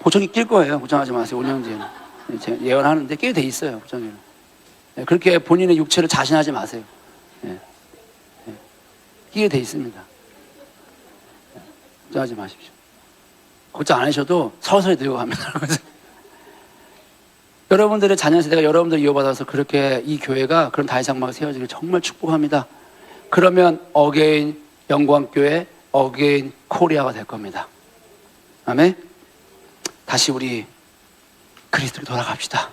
보청기 낄 거예요. 걱정하지 마세요. 5년 뒤에는. 제가 예언하는데 끼게 돼 있어요. 보청기는. 그렇게 본인의 육체를 자신하지 마세요. 끼게 돼 있습니다. 걱정하지 마십시오. 걱정 안 하셔도 서서히 들고 갑니다. 여러분들의 자녀 세대가 여러분들 이어받아서 그렇게 이 교회가 그런 다윗 장막을 세워지길 정말 축복합니다. 그러면 어게인 영광교회, 어게인 코리아가 될 겁니다. 아멘. 다시 우리 그리스도로 돌아갑시다.